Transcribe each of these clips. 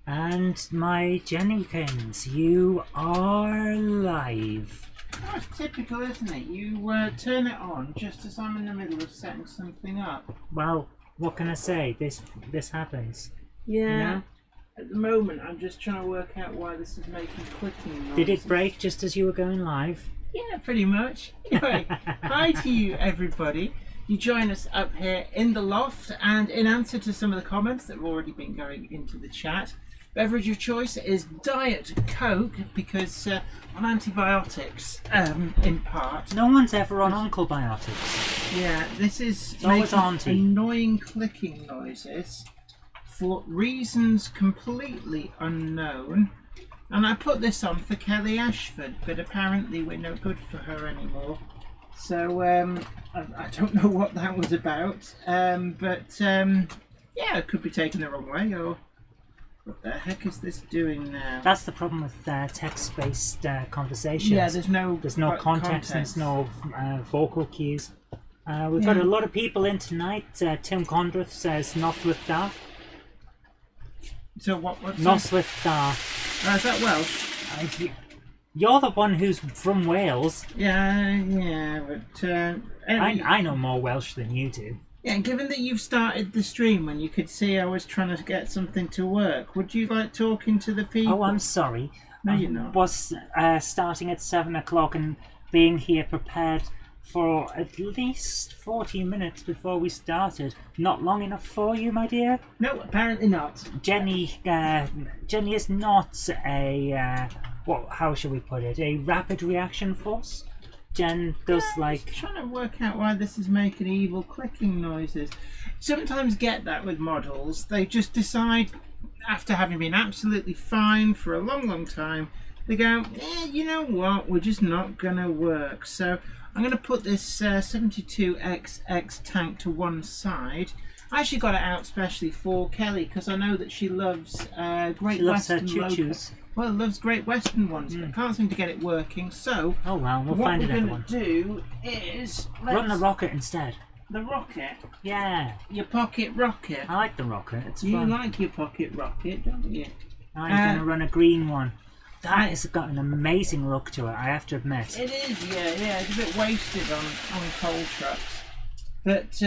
And my Jennykins, you are live. That's typical, isn't it? You turn it on just as I'm in the middle of setting something up. Well, what can I say? This happens. Yeah. You know? At the moment, I'm just trying to work out why this is making clicking noises. Did it break just as you were going live? Yeah, pretty much. Anyway, hi to you, everybody. You join us up here in the loft, and in answer to some of the comments that have already been going into the chat, beverage of choice is Diet Coke because on antibiotics, in part. No one's ever on Uncle Biotics. Yeah, this is always making Auntie. annoying clicking noises for reasons completely unknown. And I put this on for Kelly Ashford, but apparently we're no good for her anymore. So I don't know what that was about, yeah, it could be taken the wrong way, or what the heck is this doing now? That's the problem with text-based conversations. Yeah, there's no context and there's no vocal cues. We've got a lot of people in tonight. Tim Condrith says Northwith Da. So what's Northwith Da. Is that Welsh? You're the one who's from Wales. Yeah, but anyway, I know more Welsh than you do. Yeah, and given that you've started the stream when you could see I was trying to get something to work, would you like talking to the people? Oh, I'm sorry. No, you're not. I was starting at 7 o'clock and being here prepared for at least 40 minutes before we started. Not long enough for you, my dear? No, apparently not. Jenny is not a, how shall we put it, a rapid reaction force. Jen does I'm trying to work out why this is making evil clicking noises. Sometimes get that with models. They just decide, after having been absolutely fine for a long time, they go, you know what, we're just not going to work. So I'm going to put this 72XX tank to one side. I actually got it out specially for Kelly because I know that she loves Great Western choo-choos. Well, loves Great Western ones, but can't seem to get it working. So, oh well, we'll find another one. What we're going to do is run the rocket instead. The rocket? Yeah. Your pocket rocket? I like the rocket. It's fun. You like your pocket rocket, don't you? I'm going to run a green one. That has got an amazing look to it, I have to admit. It is, yeah. It's a bit wasted on coal trucks. But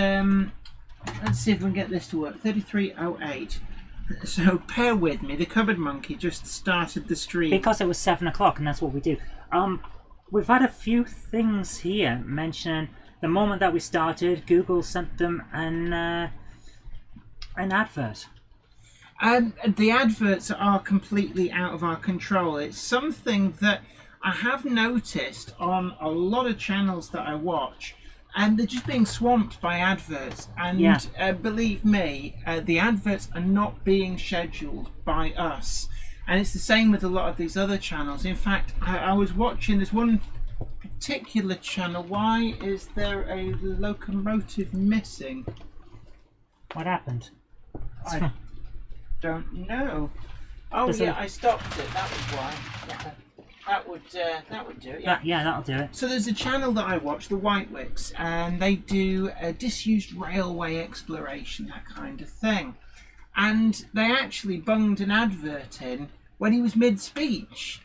let's see if we can get this to work. 3308. So bear with me. The cupboard monkey just started the stream. Because it was 7 o'clock, and that's what we do. We've had a few things here mentioning the moment that we started, Google sent them an advert. The adverts are completely out of our control. It's something that I have noticed on a lot of channels that I watch, and they're just being swamped by adverts. And believe me, the adverts are not being scheduled by us. And it's the same with a lot of these other channels. In fact, I was watching this one particular channel. Why is there a locomotive missing? What happened? I don't know. Oh yeah, I stopped it. That was why. That would do it. Yeah, that'll do it. So there's a channel that I watch, the Whitewicks, and they do a disused railway exploration, that kind of thing. And they actually bunged an advert in when he was mid-speech.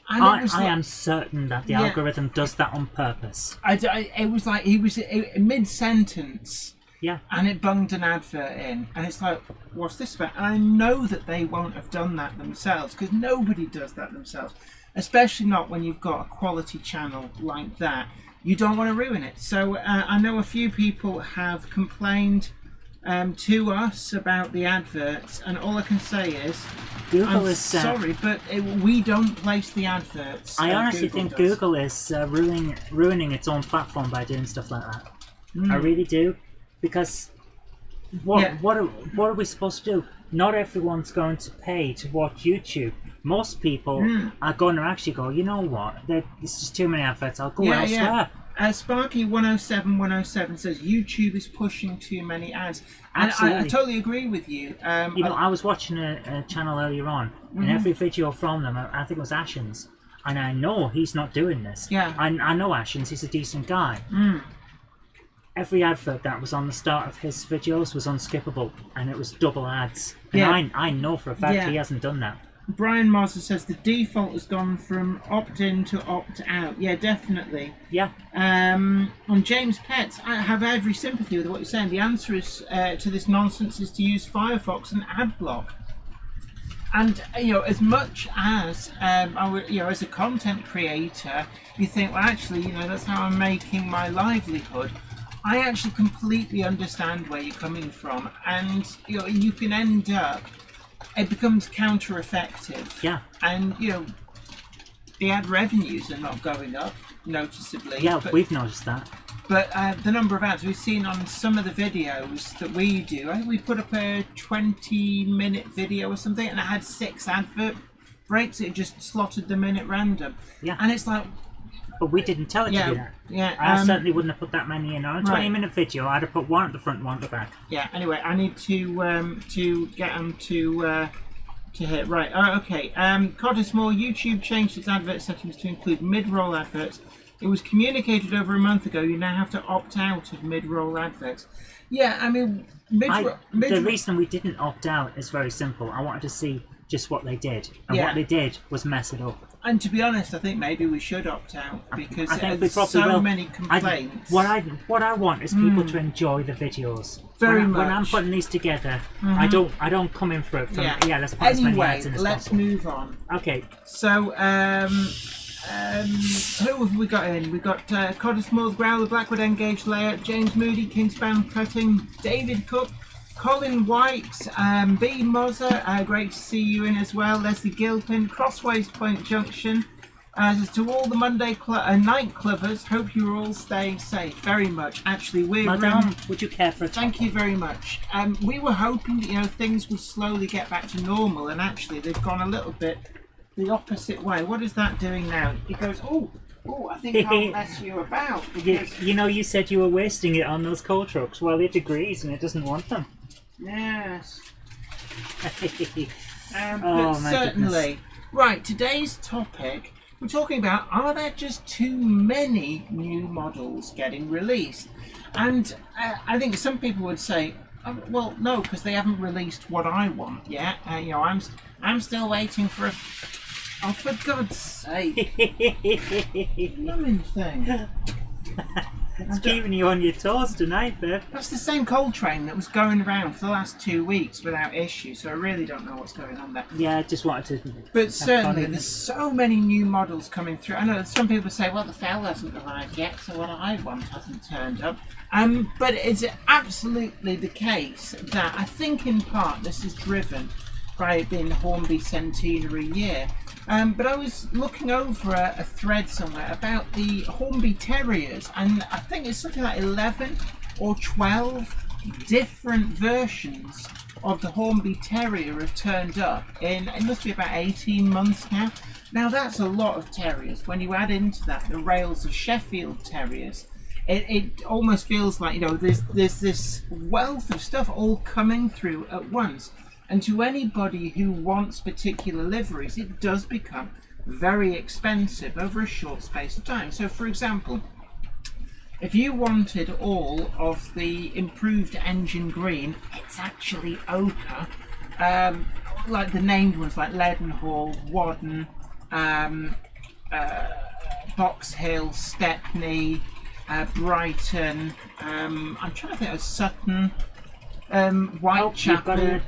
And I am certain that the algorithm does that on purpose. It was like he was mid-sentence. Yeah. And it bunged an advert in. And it's like, what's this about? And I know that they won't have done that themselves, because nobody does that themselves. Especially not when you've got a quality channel like that. You don't want to ruin it. So I know a few people have complained to us about the adverts, and all I can say is, Google I'm is sorry, but we don't place the adverts. I honestly Google think does. Google is ruining its own platform by doing stuff like that. I really do, because what are we supposed to do? Not everyone's going to pay to watch YouTube. Most people are going to actually go, you know what, there's just too many adverts, I'll go elsewhere. Sparky 107 says YouTube is pushing too many ads. And I totally agree with you. I was watching a channel earlier on, and every video from them, I think it was Ashens, and I know he's not doing this. Yeah. I know Ashens, he's a decent guy. every advert that was on the start of his videos was unskippable, and it was double ads. And Yeah. I know for a fact he hasn't done that. Brian Mazza says the default has gone from opt-in to opt-out. Yeah, definitely. Yeah. On James Petts, I have every sympathy with what you're saying. The answer is to this nonsense is to use Firefox and AdBlock. And as much as as a content creator, you think, well, actually, that's how I'm making my livelihood. I actually completely understand where you're coming from, and you can end up. It becomes counter-effective. Yeah. And, the ad revenues are not going up noticeably. Yeah, we've noticed that. But the number of ads we've seen on some of the videos that we do, I think we put up a 20-minute video or something, and it had 6 advert breaks. It just slotted them in at random. Yeah. And it's like... But we didn't tell it to do that. Yeah. I certainly wouldn't have put that many in on a 20-minute video. I'd have put one at the front, one at the back. Yeah. Anyway, I need to get them to hit right. Okay. Tardis more. YouTube changed its advert settings to include mid-roll adverts. It was communicated over a month ago. You now have to opt out of mid-roll adverts. Yeah, I mean, the reason we didn't opt out is very simple. I wanted to see just what they did, and what they did was mess it up. And to be honest, I think maybe we should opt out because I think we there's probably will. Many complaints. What I want is people to enjoy the videos. Very much. When I'm much. putting these together, I don't come in for it from let's put as many ads in as let's possible. move on. Okay. So who have we got in? We've got Codis Moore's Growler, Blackwood Engage Layer, James Moody, Kingsbound Cutting, David Cook, Colin White, B. Mozer, great to see you in as well. Leslie Gilpin, Crossways Point Junction. To all the Monday night clubbers, hope you're all staying safe. Very much. Actually, we're... Madame, would you care for a Thank you very much. We were hoping that things would slowly get back to normal, and actually they've gone a little bit the opposite way. What is that doing now? It goes, oh, I think I'll mess you about. Because... You said you were wasting it on those coal trucks. Well, it agrees and it doesn't want them. Yes. Oh, but my certainly. goodness. Right, today's topic, we're talking about, are there just too many new models getting released? And I think some people would say, well, no, because they haven't released what I want yet. I'm still waiting for a... Oh, for God's sake. Numbing thing. It's keeping you on your toes tonight, babe. That's the same coal train that was going around for the last 2 weeks without issue, so I really don't know what's going on there. Yeah, I just wanted to... But certainly, there's so many new models coming through. I know some people say, well, the FEL hasn't arrived yet, so what I want hasn't turned up. But it's absolutely the case that I think in part this is driven by it being the Hornby centenary year. But I was looking over a thread somewhere about the Hornby Terriers, and I think it's something like 11 or 12 different versions of the Hornby Terrier have turned up in, it must be about 18 months now. Now that's a lot of terriers. When you add into that the Rails of Sheffield Terriers, it almost feels like, there's this wealth of stuff all coming through at once. And to anybody who wants particular liveries, it does become very expensive over a short space of time. So, for example, if you wanted all of the improved engine green, it's actually ochre. Like the named ones like Leadenhall, Wadden, Box Hill, Stepney, Brighton, I'm trying to think of Sutton. Whitechapel.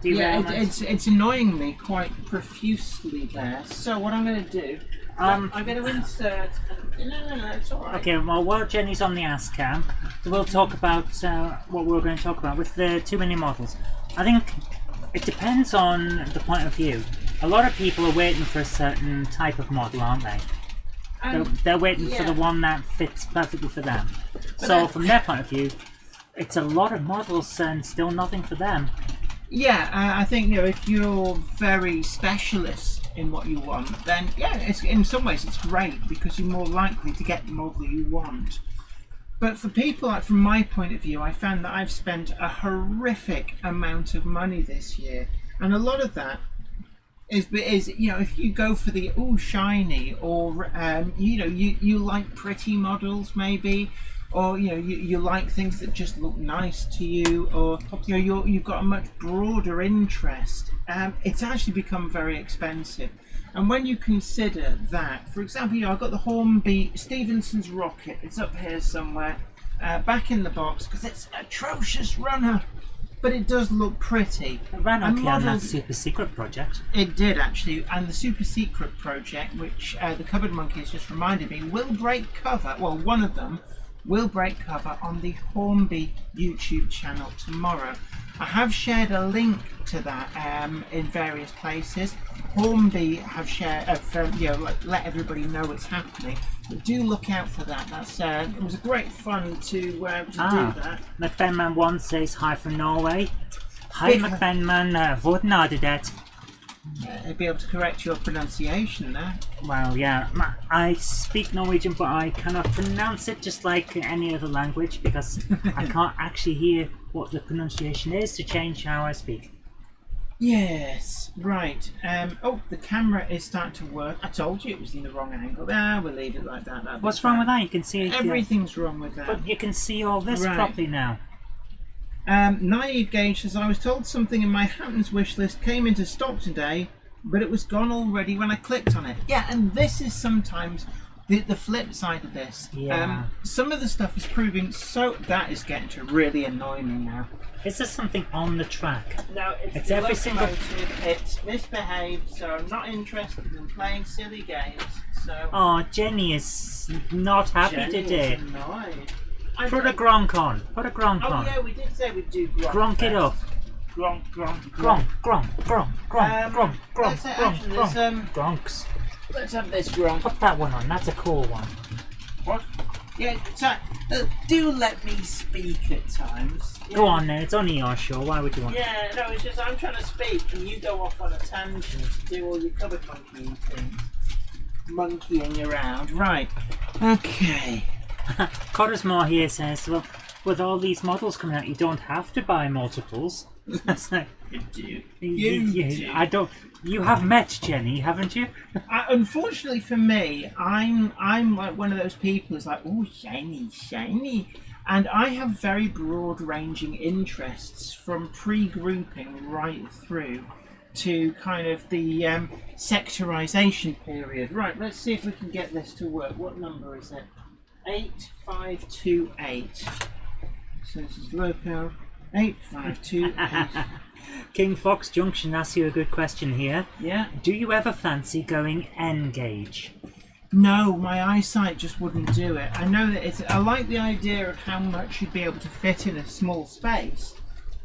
It's annoying me quite profusely there. So what I'm going to do, I'm going to insert. No, it's all right. Okay, well, while Jenny's on the ask cam, we'll talk about what we're going to talk about with the too many models. I think it depends on the point of view. A lot of people are waiting for a certain type of model, aren't they? They're waiting for the one that fits perfectly for them. So from their point of view, it's a lot of models and still nothing for them. Yeah, I think if you're very specialist in what you want, then it's in some ways it's great because you're more likely to get the model you want. But for people, like from my point of view, I found that I've spent a horrific amount of money this year, and a lot of that is if you go for the shiny or you like pretty models maybe, or you like things that just look nice to you, or you've got a much broader interest, it's actually become very expensive. And when you consider that, for example, I've got the Hornby Stevenson's Rocket. It's up here somewhere, back in the box, because it's an atrocious runner, but it does look pretty. It ran okay on that Super Secret project. It did, actually, and the Super Secret project, which the Cupboard Monkey has just reminded me, will break cover. Well, one of them will break cover on the Hornby YouTube channel tomorrow. I have shared a link to that in various places. Hornby have shared, let everybody know it's happening. But do look out for that. That's it was a great fun to do that. McBenman1 says hi from Norway. Hi McBenman, voten det. I'll be able to correct your pronunciation there. Well, yeah, I speak Norwegian, but I cannot pronounce it just like any other language because I can't actually hear what the pronunciation is to change how I speak. Yes, right. Oh, the camera is starting to work. I told you it was in the wrong angle. We'll leave it like that. What's wrong with that? You can see everything's wrong with that. But you can see all this properly now. Naive Gage says, I was told something in my Hamptons wish list came into stock today, but it was gone already when I clicked on it. Yeah, and this is sometimes the flip side of this. Yeah. Some of the stuff is proving that is getting to really annoy me now. Is there something on the track? No, it's every single. It's misbehaved, so I'm not interested in playing silly games. So. Oh, Jenny is not happy today. Is annoyed. Put a gronk on. Put a gronk on. Oh yeah, we did say we'd do gronk. Gronk it up. Gronk. Gronks. Let's have this gronk. Put that one on. That's a cool one. What? Yeah, do let me speak at times. Yeah. Go on then, it's only your show, why would you want Yeah, no, it's just I'm trying to speak and you go off on a tangent to do all your cupboard monkeying things. Monkeying around. Right. Okay. Cottesmore here says, well, with all these models coming out, you don't have to buy multiples. That's like, you do. I don't. You have met Jenny, haven't you? Unfortunately for me, I'm like one of those people who's like, oh, shiny, and I have very broad-ranging interests from pre-grouping right through to kind of the sectorization period. Right, let's see if we can get this to work. What number is it? 8528. So this is loco 8528. King Fox Junction asks you a good question here. Yeah. Do you ever fancy going N-gauge? No, my eyesight just wouldn't do it. I know that I like the idea of how much you'd be able to fit in a small space,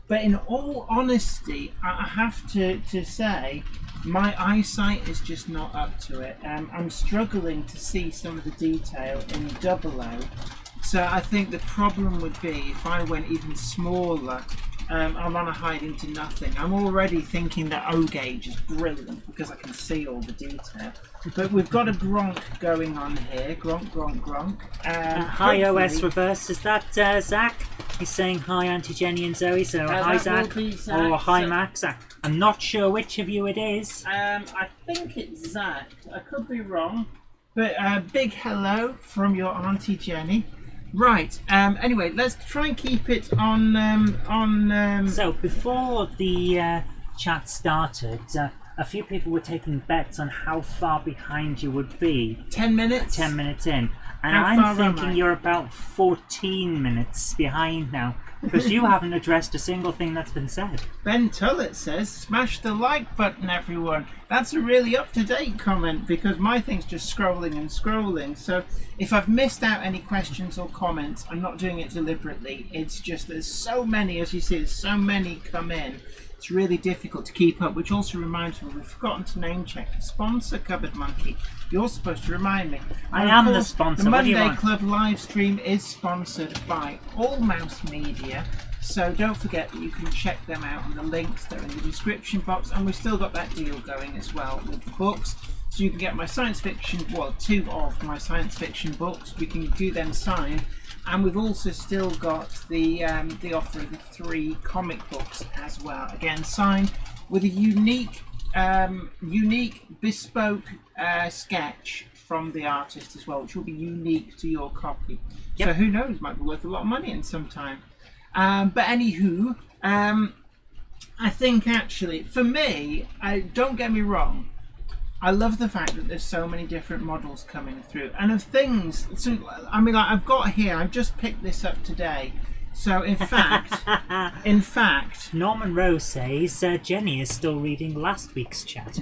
but in all honesty, I have to say my eyesight is just not up to it. I'm struggling to see some of the detail in 00. So I think the problem would be if I went even smaller. I'm on a hide into nothing. I'm already thinking that O-gauge is brilliant because I can see all the detail. But we've got a gronk going on here. Gronk. Hi OS Reverse, is that Zach? He's saying hi Auntie Jenny and Zoe, so hi Zach. Or hi Max. I'm not sure which of you it is. I think it's Zach. I could be wrong. But big hello from your Auntie Jenny. Right. Anyway, let's try and keep it on. So before the chat started, a few people were taking bets on how far behind you would be. 10 minutes. 10 minutes in, and how I'm thinking you're about 14 minutes behind now because you haven't addressed a single thing that's been said. Ben Tullett says, "Smash the like button, everyone." That's a really up-to-date comment because my thing's just scrolling and scrolling. So if I've missed out any questions or comments, I'm not doing it deliberately. It's just there's so many, as you see, there's so many come in. It's really difficult to keep up, which also reminds me, we've forgotten to name check the sponsor, Cupboard Monkey. You're supposed to remind me. I am the sponsor. The what Monday do you want? Club live stream is sponsored by All Mouse Media. So don't forget that you can check them out on the links. They're in the description box. And we've still got that deal going as well with the books. So you can get my science fiction, well, 2 of my science fiction books. We can do them signed. And we've also still got the offer of the 3 comic books as well. Again, signed with a unique unique, bespoke sketch from the artist as well, which will be unique to your copy. Yep. So who knows, might be worth a lot of money in some time. But anywho, I think actually, for me, don't get me wrong, I love the fact that there's so many different models coming through, and of things. So, I mean, like I've got here, I've just picked this up today. So in fact, Norman Rose says Jenny is still reading last week's chat.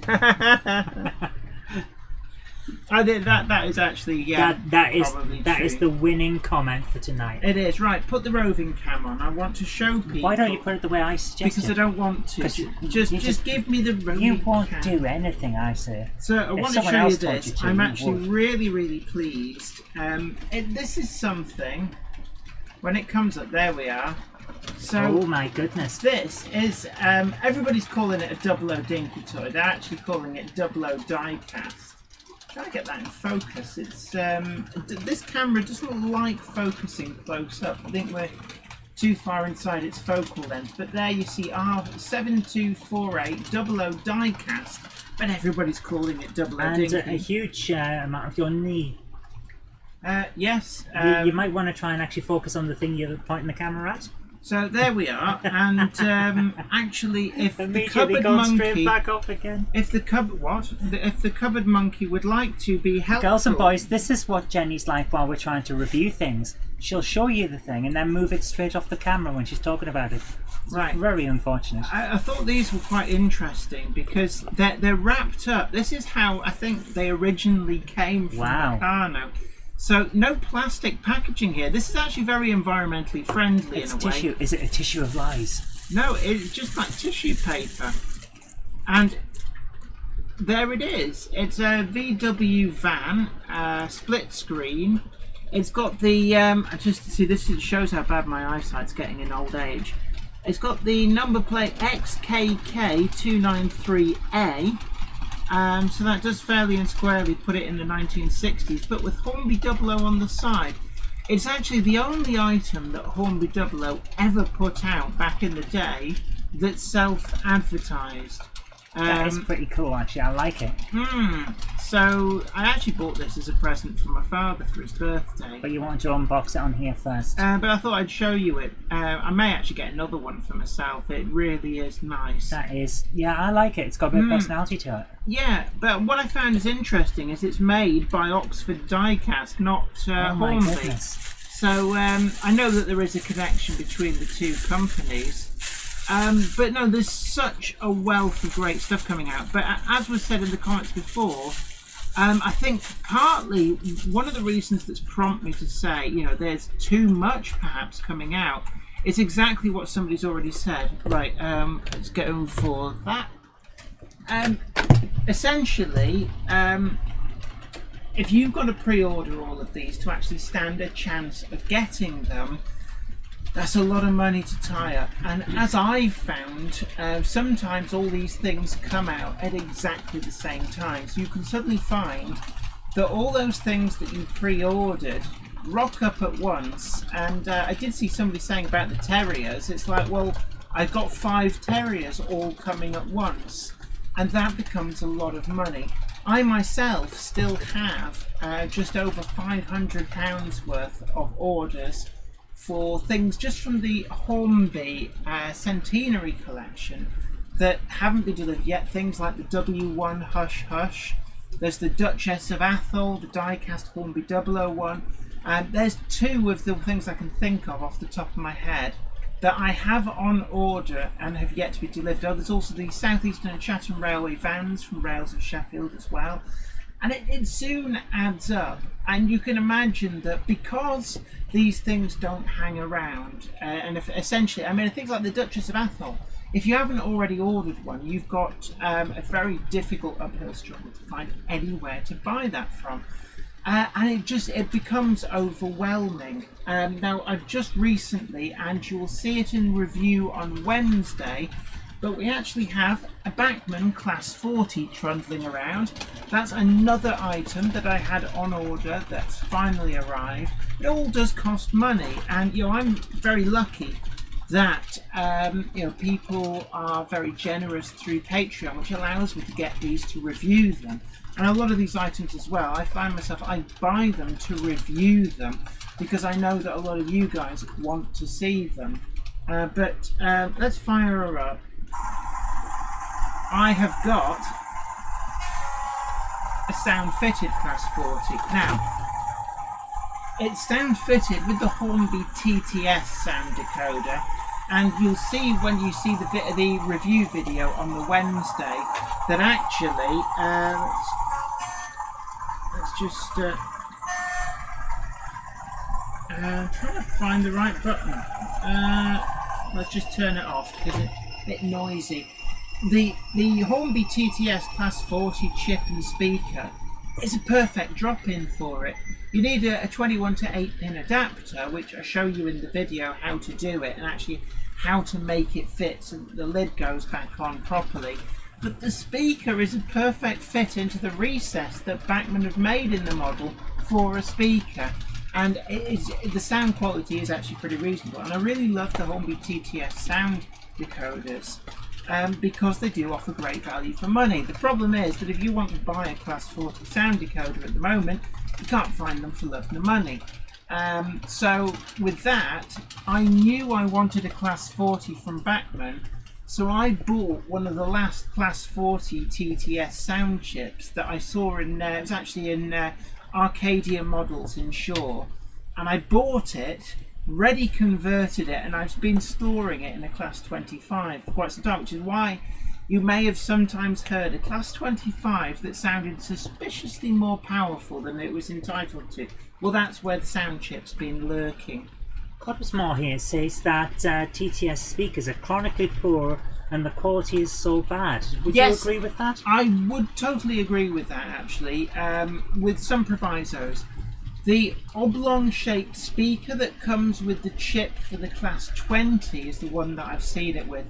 I did that is actually that true. is the winning comment for tonight. It is. Right, put the roving cam on. I want to show people. Why don't you put it the way I suggested? Because I don't want to. Just give me the roving You won't cam. do anything I say. So I want to show you this. I'm actually really pleased. This is something. When it comes up, there we are. So oh my goodness. This is everybody's calling it a 00 dinky toy. They're actually calling it 00 die cast. Try to get that in focus. It's this camera doesn't like focusing close up. I think we're too far inside its focal length. But there you see R7248 00 die cast, but everybody's calling it 00 and dinky. A huge amount of your knee. Yes. You might want to try and actually focus on the thing you're pointing the camera at. So there we are, and actually, if the cupboard straight back off again. If the cupboard monkey would like to be helpful, girls and boys, this is what Jenny's like while we're trying to review things. She'll show you the thing and then move it straight off the camera when she's talking about it. It's right. Very unfortunate. I thought these were quite interesting because they're wrapped up. This is how I think they originally came from Meccano. So no plastic packaging here. This is actually very environmentally friendly in a way. Tissue. Is it a tissue of lies? No, it's just like tissue paper. And there it is. It's a VW van, split screen. It's got the just to see this shows how bad my eyesight's getting in old age. It's got the number plate XKK293A. So that does fairly and squarely put it in the 1960s, but with Hornby 00 on the side. It's actually the only item that Hornby 00 ever put out back in the day that's self-advertised. That is pretty cool, actually. I like it. So I actually bought this as a present for my father for his birthday. But you wanted to unbox it on here first. But I thought I'd show you it. I may actually get another one for myself. It really is nice. That is, yeah, I like it. It's got a bit of personality to it. Yeah, but what I found is interesting is it's made by Oxford Diecast, not Hornby. My goodness. So I know that there is a connection between the two companies. But no, there's such a wealth of great stuff coming out. But as was said in the comments before, I think partly one of the reasons that's prompted me to say, you know, there's too much perhaps coming out is exactly what somebody's already said. Right, let's go for that. Essentially, if you've got to pre-order all of these to actually stand a chance of getting them, that's a lot of money to tie up. And as I've found, sometimes all these things come out at exactly the same time. So you can suddenly find that all those things that you pre-ordered rock up at once. And I did see somebody saying about the Terriers. It's like, well, I've got 5 Terriers all coming at once. And that becomes a lot of money. I myself still have just over £500 worth of orders for things just from the Hornby Centenary collection that haven't been delivered yet. Things like the W1 Hush Hush. There's the Duchess of Athol, the diecast Hornby 001. There's 2 of the things I can think of off the top of my head that I have on order and have yet to be delivered. Oh, there's also the South Eastern and Chatham Railway vans from Rails of Sheffield as well. And it soon adds up. And you can imagine that because these things don't hang around, and if essentially, I mean, things like the Duchess of Athol, if you haven't already ordered one, you've got a very difficult uphill struggle to find anywhere to buy that from. And it becomes overwhelming. Now, I've just recently, and you'll see it in review on Wednesday, but we actually have a Bachmann Class 40 trundling around. That's another item that I had on order that's finally arrived. It all does cost money, and you know, I'm very lucky that people are very generous through Patreon, which allows me to get these to review them. And a lot of these items as well, I find myself, I buy them to review them because I know that a lot of you guys want to see them. But let's fire her up. I have got a sound fitted Class 40. Now, it's sound fitted with the Hornby TTS sound decoder, and you'll see when you see the review video on the Wednesday that actually, let's just trying to find the right button. Let's just turn it off because it's a bit noisy. The Hornby TTS Class 40 chip and speaker is a perfect drop-in for it. You need a 21 to 8 pin adapter, which I show you in the video how to do it and actually how to make it fit so that the lid goes back on properly. But the speaker is a perfect fit into the recess that Bachmann have made in the model for a speaker. And the sound quality is actually pretty reasonable. And I really love the Hornby TTS sound decoders. Because they do offer great value for money. The problem is that if you want to buy a Class 40 sound decoder at the moment, you can't find them for love nor money. So with that, I knew I wanted a Class 40 from Bachmann, so I bought one of the last Class 40 TTS sound chips that I saw in, it was actually in Arcadia Models in Shaw, and I bought it, ready converted it, and I've been storing it in a Class 25 for quite some time, which is why you may have sometimes heard a Class 25 that sounded suspiciously more powerful than it was entitled to. Well, that's where the sound chip's been lurking. Cottersmore here says that TTS speakers are chronically poor and the quality is so bad. Would you agree with that? I would totally agree with that, actually, with some provisos. The oblong-shaped speaker that comes with the chip for the Class 20 is the one that I've seen it with.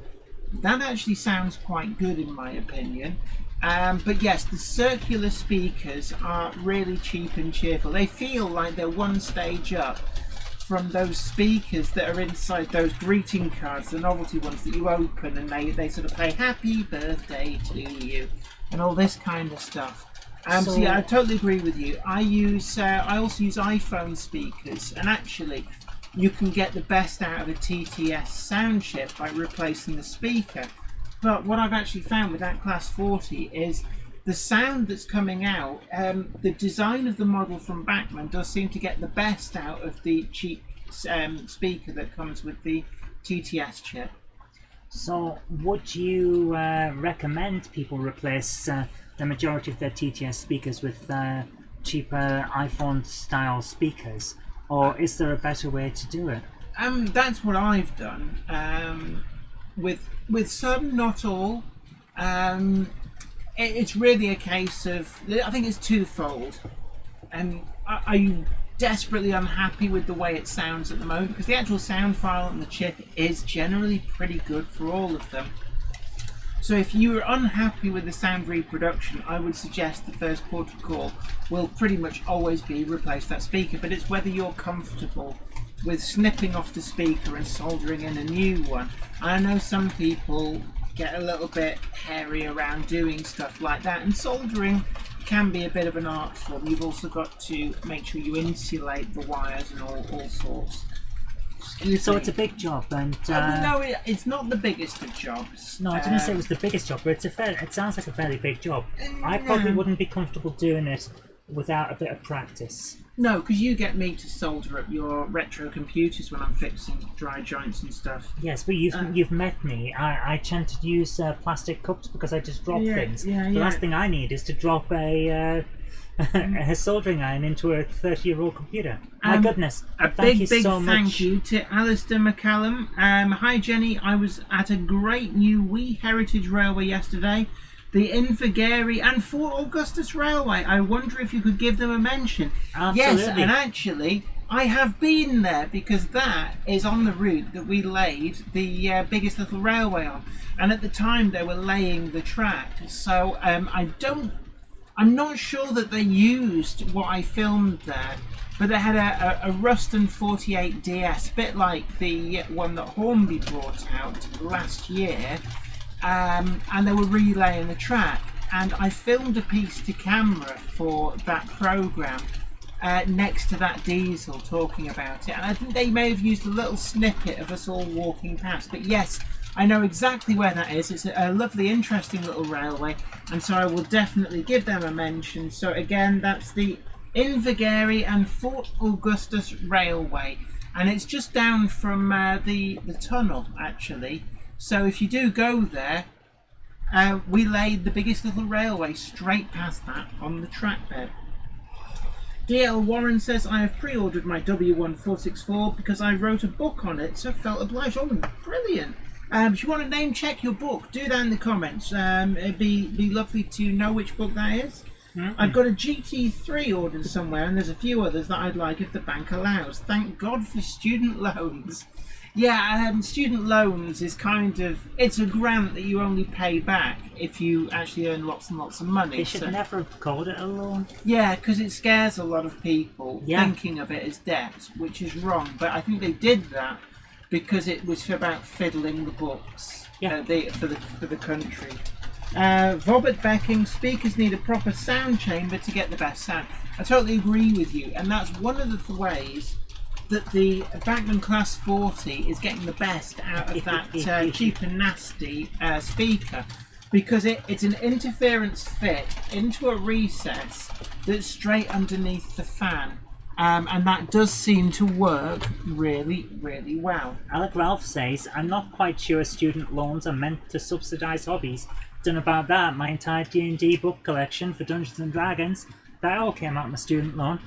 That actually sounds quite good in my opinion. But yes, the circular speakers are really cheap and cheerful. They feel like they're one stage up from those speakers that are inside those greeting cards, the novelty ones that you open and they sort of play happy birthday to you and all this kind of stuff. So yeah, I totally agree with you. I also use iPhone speakers, and actually you can get the best out of a TTS sound chip by replacing the speaker. But what I've actually found with that Class 40 is the sound that's coming out, the design of the model from Bachmann does seem to get the best out of the cheap speaker that comes with the TTS chip. So would you recommend people replace the majority of their TTS speakers with cheaper iPhone style speakers, or is there a better way to do it? That's what I've done. With some, not all. It's really a case of, I think it's twofold. Are you desperately unhappy with the way it sounds at the moment? Because the actual sound file on the chip is generally pretty good for all of them. So if you're unhappy with the sound reproduction, I would suggest the first port of call will pretty much always be replace that speaker, but it's whether you're comfortable with snipping off the speaker and soldering in a new one. I know some people get a little bit hairy around doing stuff like that, and soldering can be a bit of an art form. You've also got to make sure you insulate the wires and all sorts. So it's a big job, and no, it's not the biggest of jobs. No, I didn't say it was the biggest job, but it sounds like a very big job. I probably wouldn't be comfortable doing it without a bit of practice. No, because you get me to solder up your retro computers when I'm fixing dry joints and stuff. Yes, but you've met me. I tend to use plastic cups because I just drop things. The last thing I need is to drop a soldering iron into a 30-year-old computer. My goodness. Thank you so much. Thank you to Alistair McCallum. Hi Jenny, I was at a great new Wee Heritage Railway yesterday. The Invergary and Fort Augustus Railway. I wonder if you could give them a mention. Absolutely. Yes, and actually, I have been there because that is on the route that we laid the biggest little railway on. And at the time, they were laying the track. So I I'm not sure that they used what I filmed there, but they had a Ruston 48 DS, a bit like the one that Hornby brought out last year, and they were relaying the track. And I filmed a piece to camera for that programme next to that diesel talking about it. And I think they may have used a little snippet of us all walking past. But yes, I know exactly where that is. It's a lovely, interesting little railway. And so I will definitely give them a mention. So again, that's the Invergary and Fort Augustus Railway. And it's just down from the tunnel, actually. So if you do go there, we laid the biggest little railway straight past that on the track bed. DL Warren says, I have pre-ordered my W1464 because I wrote a book on it, so felt obliged. Oh, brilliant. If you want to name check your book, do that in the comments. It'd be lovely to know which book that is. Mm-hmm. I've got a GT3 ordered somewhere, and there's a few others that I'd like if the bank allows. Thank God for student loans. Yeah, student loans is kind of, it's a grant that you only pay back if you actually earn lots and lots of money. They should never have called it a loan. Yeah, because it scares a lot of people thinking of it as debt, which is wrong. But I think they did that because it was about fiddling the books for the country. Robert Becking, speakers need a proper sound chamber to get the best sound. I totally agree with you, and that's one of the ways that the Bachmann Class 40 is getting the best out of that cheap and nasty speaker, because it's an interference fit into a recess that's straight underneath the fan, and that does seem to work really, really well. Alec Ralph says, I'm not quite sure student loans are meant to subsidise hobbies. Done about that, my entire D&D book collection for Dungeons & Dragons, that all came out of my student loan.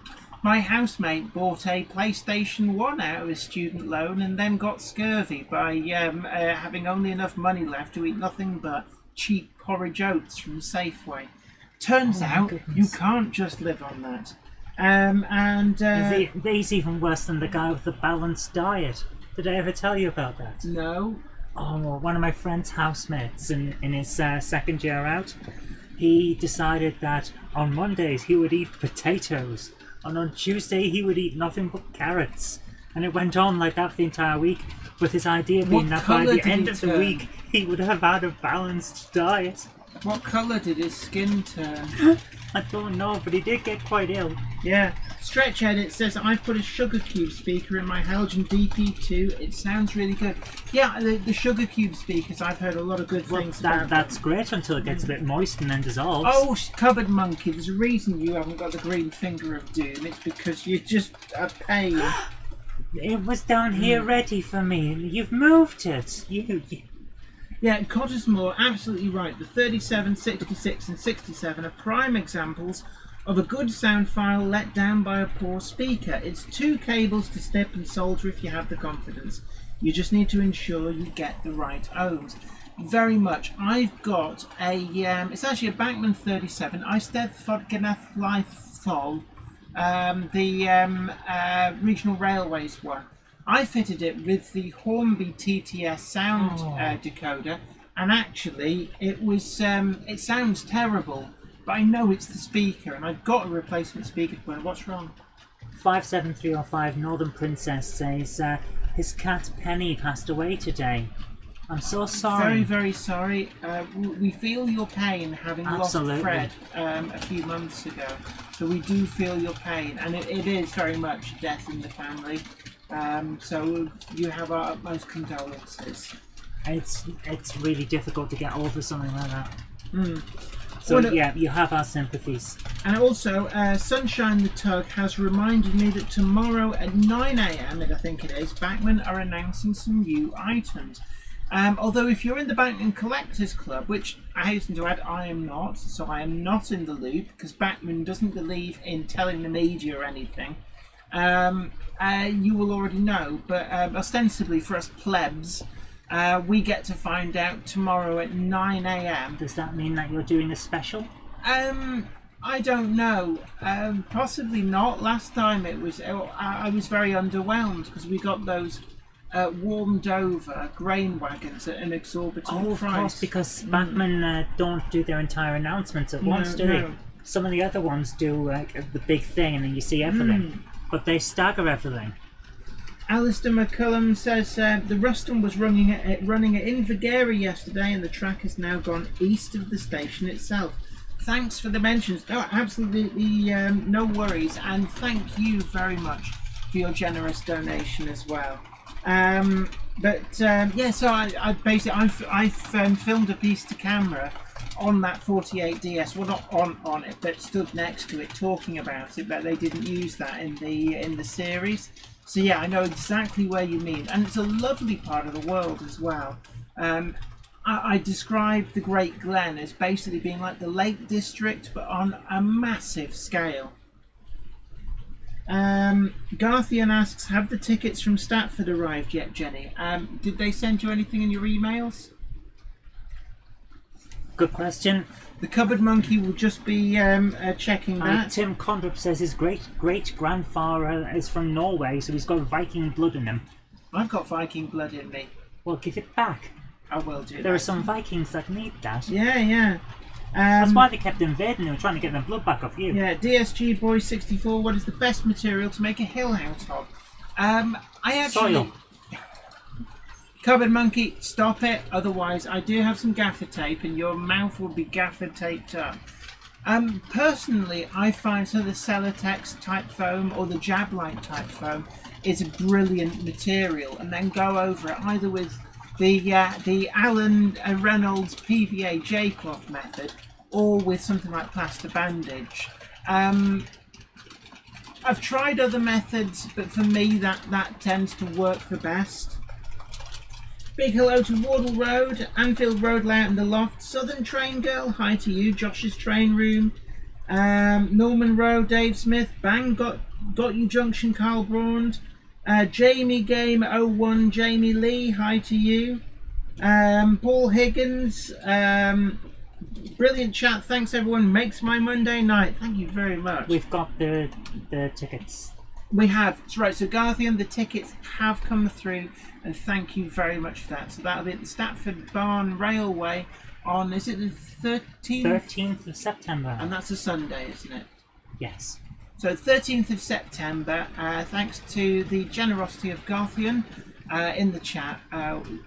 My housemate bought a PlayStation 1 out of his student loan and then got scurvy by having only enough money left to eat nothing but cheap porridge oats from Safeway. Turns out you can't just live on that. He's even worse than the guy with the balanced diet. Did I ever tell you about that? No. Oh, one of my friend's housemates in his second year out, he decided that on Mondays he would eat potatoes. And on Tuesday he would eat nothing but carrots. And it went on like that for the entire week, with his idea being that by the end of the week he would have had a balanced diet. What colour did his skin turn? I don't know, but he did get quite ill. Yeah. Stretch Edit says, I've put a Sugar Cube speaker in my Helgen DP2. It sounds really good. Yeah, the Sugar Cube speakers, I've heard a lot of good things about. That's great until it gets a bit moist and then dissolves. Oh, Cupboard Monkey, there's a reason you haven't got the green finger of doom. It's because you're just a pain. It was down here ready for me. You've moved it. Yeah, Cottesmore, absolutely right. The 37, 66 and 67 are prime examples of a good sound file let down by a poor speaker. It's 2 cables to snip and solder if you have the confidence. You just need to ensure you get the right ohms. Very much. I've got a, it's actually a Bachmann 37, Eisteddfod Thol, the Regional Railways one. I fitted it with the Hornby TTS sound decoder, and actually it was it sounds terrible, but I know it's the speaker, and I've got a replacement speaker to put in. What's wrong? 57305 Northern Princess says his cat Penny passed away today. I'm so sorry. Very, very sorry. We feel your pain having lost Fred a few months ago, so we do feel your pain, and it is very much death in the family. So you have our utmost condolences. It's really difficult to get over something like that. So yeah, you have our sympathies. And also, Sunshine the Tug has reminded me that tomorrow at 9 AM, I think it is, Bachmann are announcing some new items. Although if you're in the Bachmann Collectors Club, which I hasten to add, I am not, so I am not in the loop, because Bachmann doesn't believe in telling the media or anything. You will already know, but ostensibly for us plebs, we get to find out tomorrow at 9 AM. Does that mean that you're doing a special? I don't know. Possibly not. Last time it was, I was very underwhelmed because we got those warmed over grain wagons at an exorbitant price. Of course, because Bachmann don't do their entire announcements at once, do they? Some of the other ones do like the big thing, and then you see everything, but they stagger everything. Alistair McCullum says the Ruston was running at Invergary yesterday, and the track has now gone east of the station itself. Thanks for the mentions. No, absolutely no worries, and thank you very much for your generous donation as well. So I basically I've filmed a piece to camera on that 48DS. Well, not on it, but stood next to it talking about it. But they didn't use that in the series. So yeah, I know exactly where you mean, and it's a lovely part of the world as well. I described the Great Glen as basically being like the Lake District, but on a massive scale. Garthian asks, have the tickets from Stratford arrived yet, Jenny? Did they send you anything in your emails? Good question. The Cupboard Monkey will just be checking that. Tim Condrup says his great-grandfather is from Norway, so he's got Viking blood in him. I've got Viking blood in me. Well, give it back. I will do. There are some Vikings that need that. Yeah. That's why they kept invading. They were trying to get their blood back off you. Yeah, DSG Boy 64. What is the best material to make a hill out of? Soil. Cupboard Monkey, stop it. Otherwise, I do have some gaffer tape, and your mouth will be gaffer taped up. Personally, I find the Celotex type foam or the Jablite type foam is a brilliant material, and then go over it either with the Alan Reynolds PVA J-cloth method, or with something like plaster bandage. I've tried other methods, but for me that tends to work the best. Big hello to Wardle Road, Anfield Road Layout in the Loft, Southern Train Girl, hi to you, Josh's Train Room, Norman Road, Dave Smith, Bang, Got You Junction, Carl Braund, Jamie Game 01, Jamie Lee, hi to you, Paul Higgins, brilliant chat, thanks everyone, makes my Monday night, thank you very much. We've got the tickets. We have, that's right, so Garthian, the tickets have come through, and thank you very much for that. So that'll be at the Stratford Barn Railway on, is it the 13th? 13th of September. And that's a Sunday, isn't it? Yes. So 13th of September, thanks to the generosity of Garthian in the chat,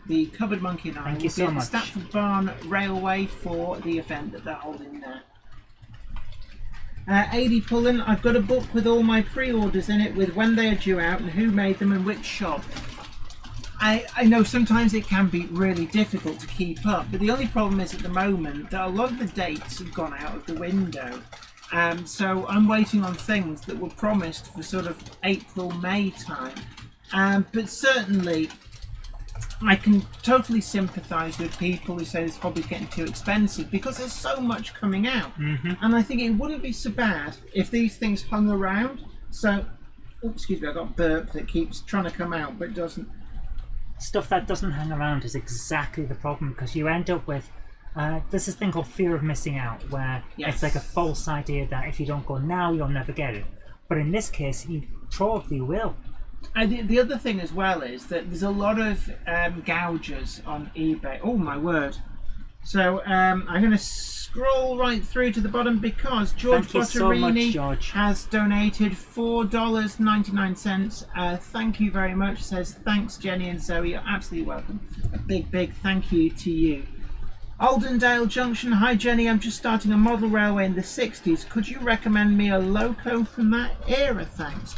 the Cupboard Monkey and I will be at the Stratford Barn Railway for the event that they're holding there. AD Pullen, I've got a book with all my pre-orders in it with when they are due out and who made them and which shop. I know sometimes it can be really difficult to keep up, but the only problem is at the moment that a lot of the dates have gone out of the window. So I'm waiting on things that were promised for sort of April, May time. But certainly I can totally sympathise with people who say this hobby's getting too expensive because there's so much coming out. And I think it wouldn't be so bad if these things hung around. So, excuse me, I got burp that keeps trying to come out but doesn't. Stuff that doesn't hang around is exactly the problem, because you end up with there's this thing called fear of missing out, where it's like a false idea that if you don't go now you'll never get it, but in this case you probably will. And the other thing as well is that there's a lot of gougers on eBay. Oh my word. So I'm going to scroll right through to the bottom because George Botterini has donated $4.99. Thank you very much. Says thanks Jenny and Zoe. You're absolutely welcome. A big thank you to you. Aldendale Junction. Hi Jenny, I'm just starting a model railway in the 60s. Could you recommend me a loco from that era? Thanks.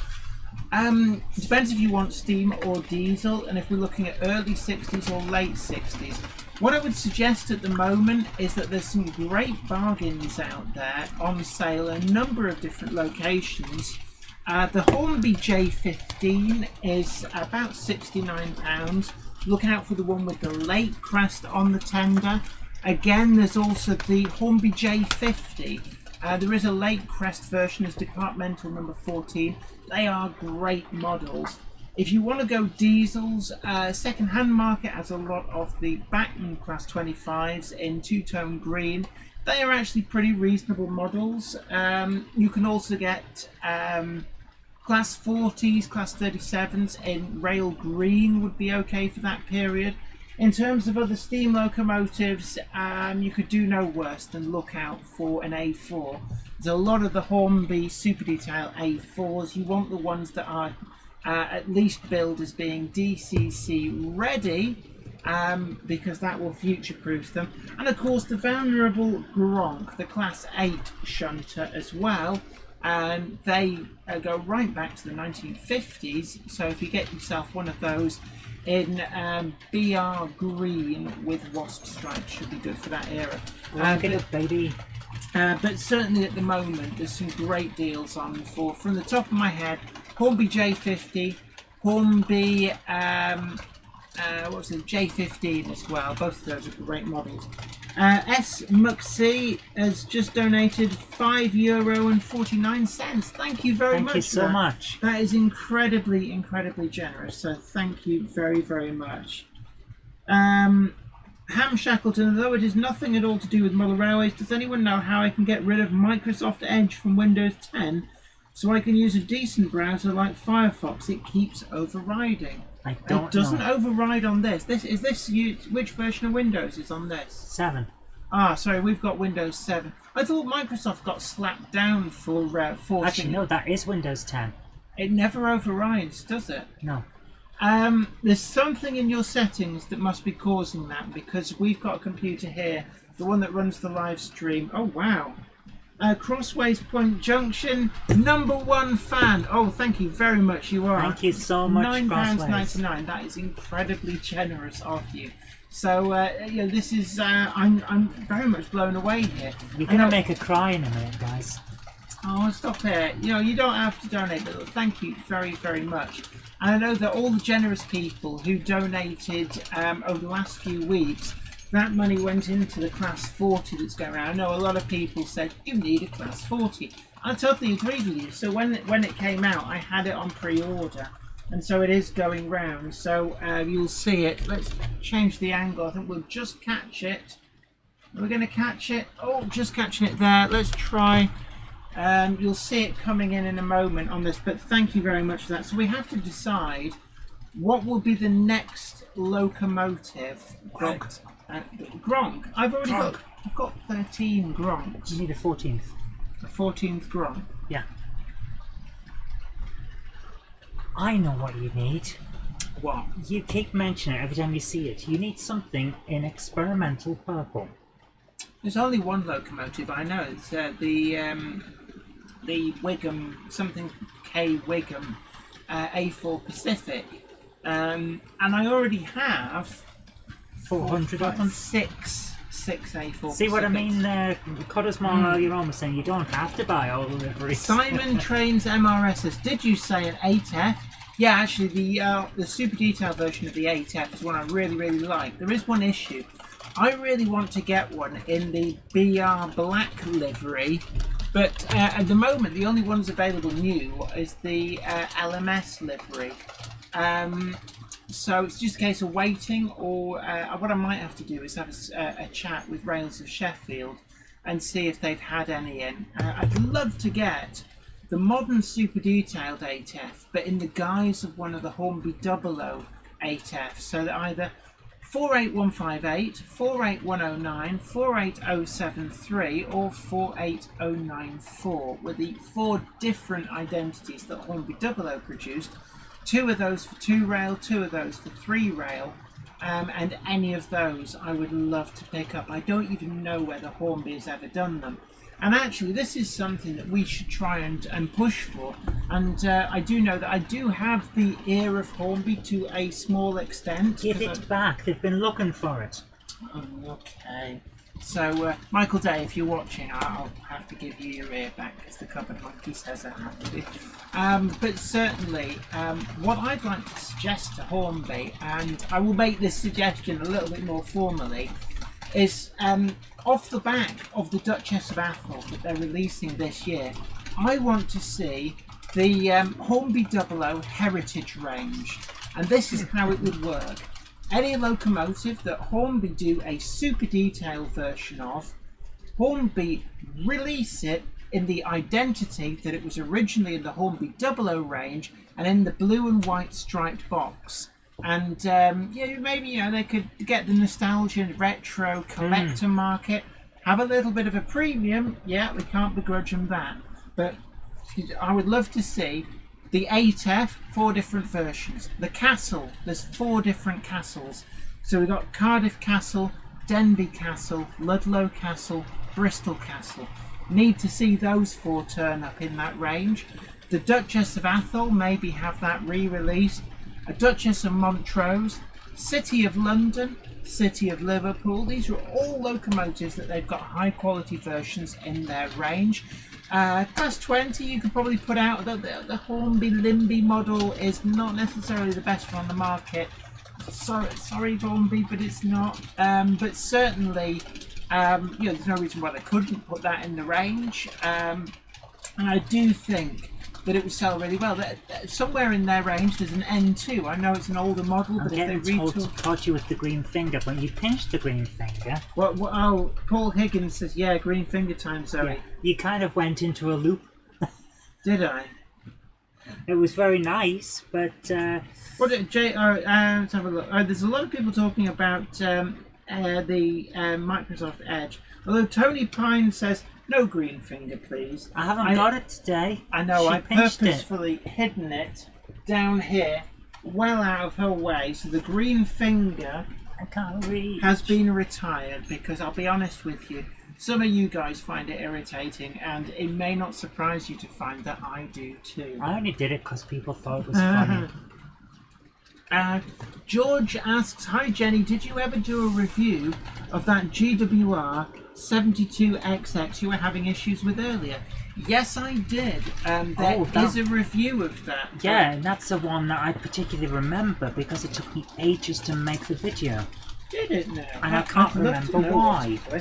It depends if you want steam or diesel, and if we're looking at early 60s or late 60s. What I would suggest at the moment is that there's some great bargains out there on sale in a number of different locations. The Hornby J15 is about £69. Look out for the one with the lake crest on the tender. Again, there's also the Hornby J50. There is a lake crest version as departmental number 14. They are great models. If you want to go diesels, second-hand market has a lot of the Bachmann Class 25s in two-tone green. They are actually pretty reasonable models. You can also get Class 40s, Class 37s in rail green would be okay for that period. In terms of other steam locomotives, you could do no worse than look out for an A4. There's a lot of the Hornby Super Detail A4s. You want the ones that are at least billed as being DCC ready, because that will future-proof them. And of course the venerable Gronk, the Class 8 shunter as well. They go right back to the 1950s, so if you get yourself one of those in BR green with wasp stripes, should be good for that era. Get it, baby. But certainly at the moment there's some great deals on for, from the top of my head, Hornby J50, Hornby what's it, J15 as well. Both of those are great models. S. Muxie has just donated €5.49. Thank you very much. Thank you so much. That is incredibly, incredibly generous. So thank you very, very much. Ham Shackleton, although it is nothing at all to do with model railways, does anyone know how I can get rid of Microsoft Edge from Windows 10 so I can use a decent browser like Firefox? It keeps overriding. It doesn't override on this. Which version of Windows is on this? 7. Ah, sorry, we've got Windows 7. I thought Microsoft got slapped down for forcing... Actually, no, that is Windows 10. It never overrides, does it? No. There's something in your settings that must be causing that, because we've got a computer here, the one that runs the live stream. Oh, wow. Crossways Point Junction, #1 fan. Oh, thank you very much. You are. Thank you so much, £9.99. That is incredibly generous of you. So, this is. I'm very much blown away here. You're gonna make a cry in a minute, guys. Oh, stop it. You don't have to donate, but thank you very, very much. And I know that all the generous people who donated over the last few weeks, that money went into the Class 40 that's going around. I know a lot of people said, you need a Class 40. I totally agreed with you. So when it came out, I had it on pre-order. And so it is going round. So you'll see it. Let's change the angle. I think we'll just catch it. We're going to catch it. Oh, just catching it there. Let's try. You'll see it coming in a moment on this. But thank you very much for that. So we have to decide what will be the next locomotive. Gronk. Gronk. I've got 13 Gronks. You need a 14th. A 14th Gronk. Yeah. I know what you need. What? You keep mentioning it every time you see it. You need something in experimental purple. There's only one locomotive I know. It's the Wigham, something K Wigham, A4 Pacific. And I already have 400 of them? Six A4. See what I mean there? Cottersmore earlier on was saying you don't have to buy all the liveries. Simon Trains MRSs. Did you say an 8F? Yeah, actually the super detailed version of the 8F is one I really, really like. There is one issue. I really want to get one in the BR black livery, but at the moment the only ones available new is the LMS livery. So it's just a case of waiting, or what I might have to do is have a chat with Rails of Sheffield and see if they've had any in. I'd love to get the modern super detailed 8F, but in the guise of one of the Hornby 00 8F, so that either 48158, 48109, 48073 or 48094 were the 4 different identities that Hornby 00 produced. 2 of those for 2 rail, 2 of those for 3 rail, and any of those I would love to pick up. I don't even know whether Hornby has ever done them. And actually this is something that we should try and push for. And I do know that I do have the ear of Hornby to a small extent. Give it back, they've been looking for it. Oh, okay. So, Michael Day, if you're watching, I'll have to give you your ear back because the cupboard monkey says I have to. But certainly, what I'd like to suggest to Hornby, and I will make this suggestion a little bit more formally, is off the back of the Duchess of Athol that they're releasing this year, I want to see the Hornby 00 Heritage range. And this is how it would work. Any locomotive that Hornby do a super detailed version of, Hornby release it in the identity that it was originally in the Hornby 00 range and in the blue and white striped box. And maybe they could get the nostalgia and retro collector market, have a little bit of a premium. Yeah, we can't begrudge them that. But I would love to see the 8F, 4 different versions. The castle, there's 4 different castles. So we've got Cardiff Castle, Denbigh Castle, Ludlow Castle, Bristol Castle. Need to see those 4 turn up in that range. The Duchess of Atholl, maybe have that re-released. A Duchess of Montrose, City of London, City of Liverpool. These are all locomotives that they've got high quality versions in their range. Class 20, you could probably put out the Hornby Limby model is not necessarily the best one on the market. Sorry Hornby, but it's not. But certainly, there's no reason why they couldn't put that in the range. And I do think that it would sell really well. Somewhere in their range there's an N2. I know it's an older model, but if they caught you with the green finger, but you pinched the green finger. Oh, Paul Higgins says, yeah, green finger time, Zoe. Yeah. You kind of went into a loop. Did I? It was very nice, but... let's have a look. There's a lot of people talking about the Microsoft Edge. Although Tony Pine says, no green finger, please. I haven't got it today. I know, I pinched purposefully hidden it down here, well out of her way, so the green finger I can't reach. Has been retired, because I'll be honest with you, some of you guys find it irritating, and it may not surprise you to find that I do too. I only did it because people thought it was funny. George asks, hi Jenny, did you ever do a review of that GWR 72XX you were having issues with earlier? Yes, I did. There is a review of that. Yeah, and that's the one that I particularly remember because it took me ages to make the video. Did it now? And I can't remember why. I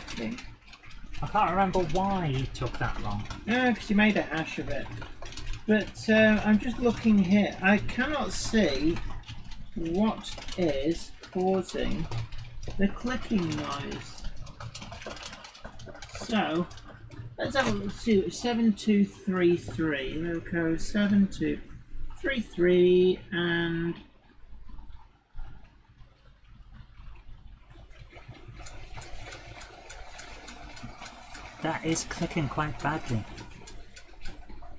can't remember why it took that long. No, because you made a hash of it. But I'm just looking here. I cannot see what is causing the clicking noise. So, let's have a look. 7233. Loco 7233 and... That is clicking quite badly.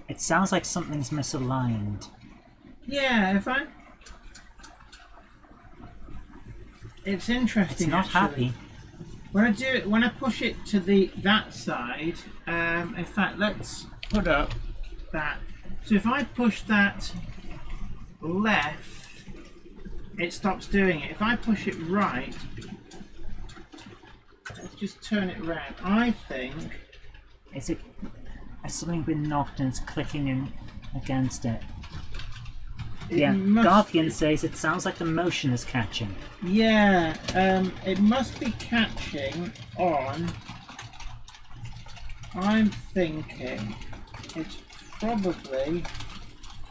It sounds like something's misaligned. Yeah, if I... It's interesting. It's not actually. happy. When I push it to that side, in fact, let's put up that. So if I push that left, it stops doing it. If I push it right, let's just turn it around. I think has something been knocked and it's clicking in against it? Yeah, Garthian says it sounds like the motion is catching. Yeah, it must be catching on. I'm thinking it's probably,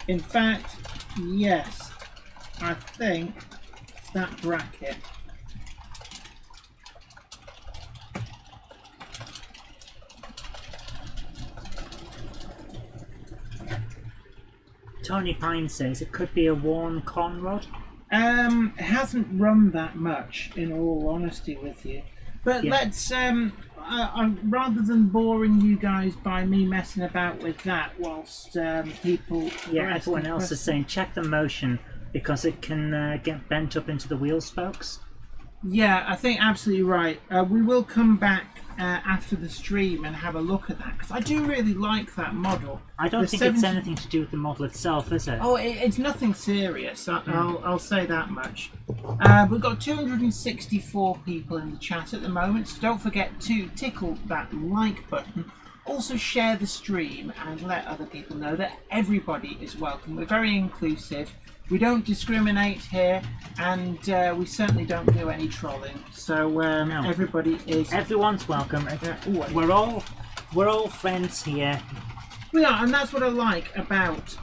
in fact, yes, I think it's that bracket. Tony Pine says it could be a worn con rod. It hasn't run that much, in all honesty with you. But yeah. Let's, rather than boring you guys by me messing about with that whilst people... Yeah, everyone else is saying check the motion because it can get bent up into the wheel spokes. Yeah, I think absolutely right. We will come back after the stream and have a look at that because I do really like that model. I don't think it's anything to do with the model itself, is it? Oh, it's nothing serious. I'll say that much. We've got 264 people in the chat at the moment, so don't forget to tickle that like button. Also share the stream and let other people know that everybody is welcome. We're very inclusive. We don't discriminate here, and we certainly don't do any trolling. So no. Everyone's welcome. We're all friends here. We are, and that's what I like about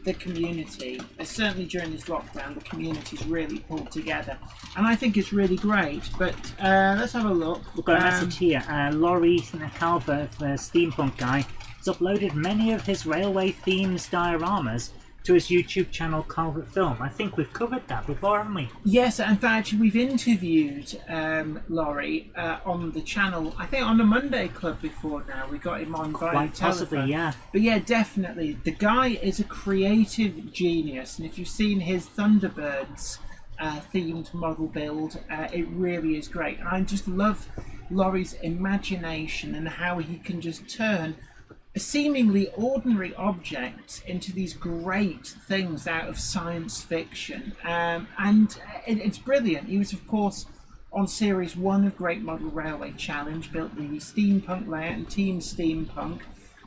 the community. Certainly during this lockdown, the community's really pulled together, and I think it's really great. But let's have a look. We've got a message here. Laurie Calver, the steampunk guy, has uploaded many of his railway themes dioramas to his YouTube channel, Calvert Film. I think we've covered that before, haven't we? Yes, in fact, we've interviewed Laurie on the channel, I think on the Monday Club before now. We got him on via Quite possibly, telephone. yeah. But yeah, definitely. The guy is a creative genius. And if you've seen his Thunderbirds themed model build, it really is great. I just love Laurie's imagination and how he can just turn seemingly ordinary objects into these great things out of science fiction, and it's brilliant. He was, of course, on Series 1 of Great Model Railway Challenge, built the steampunk layout and Team Steampunk,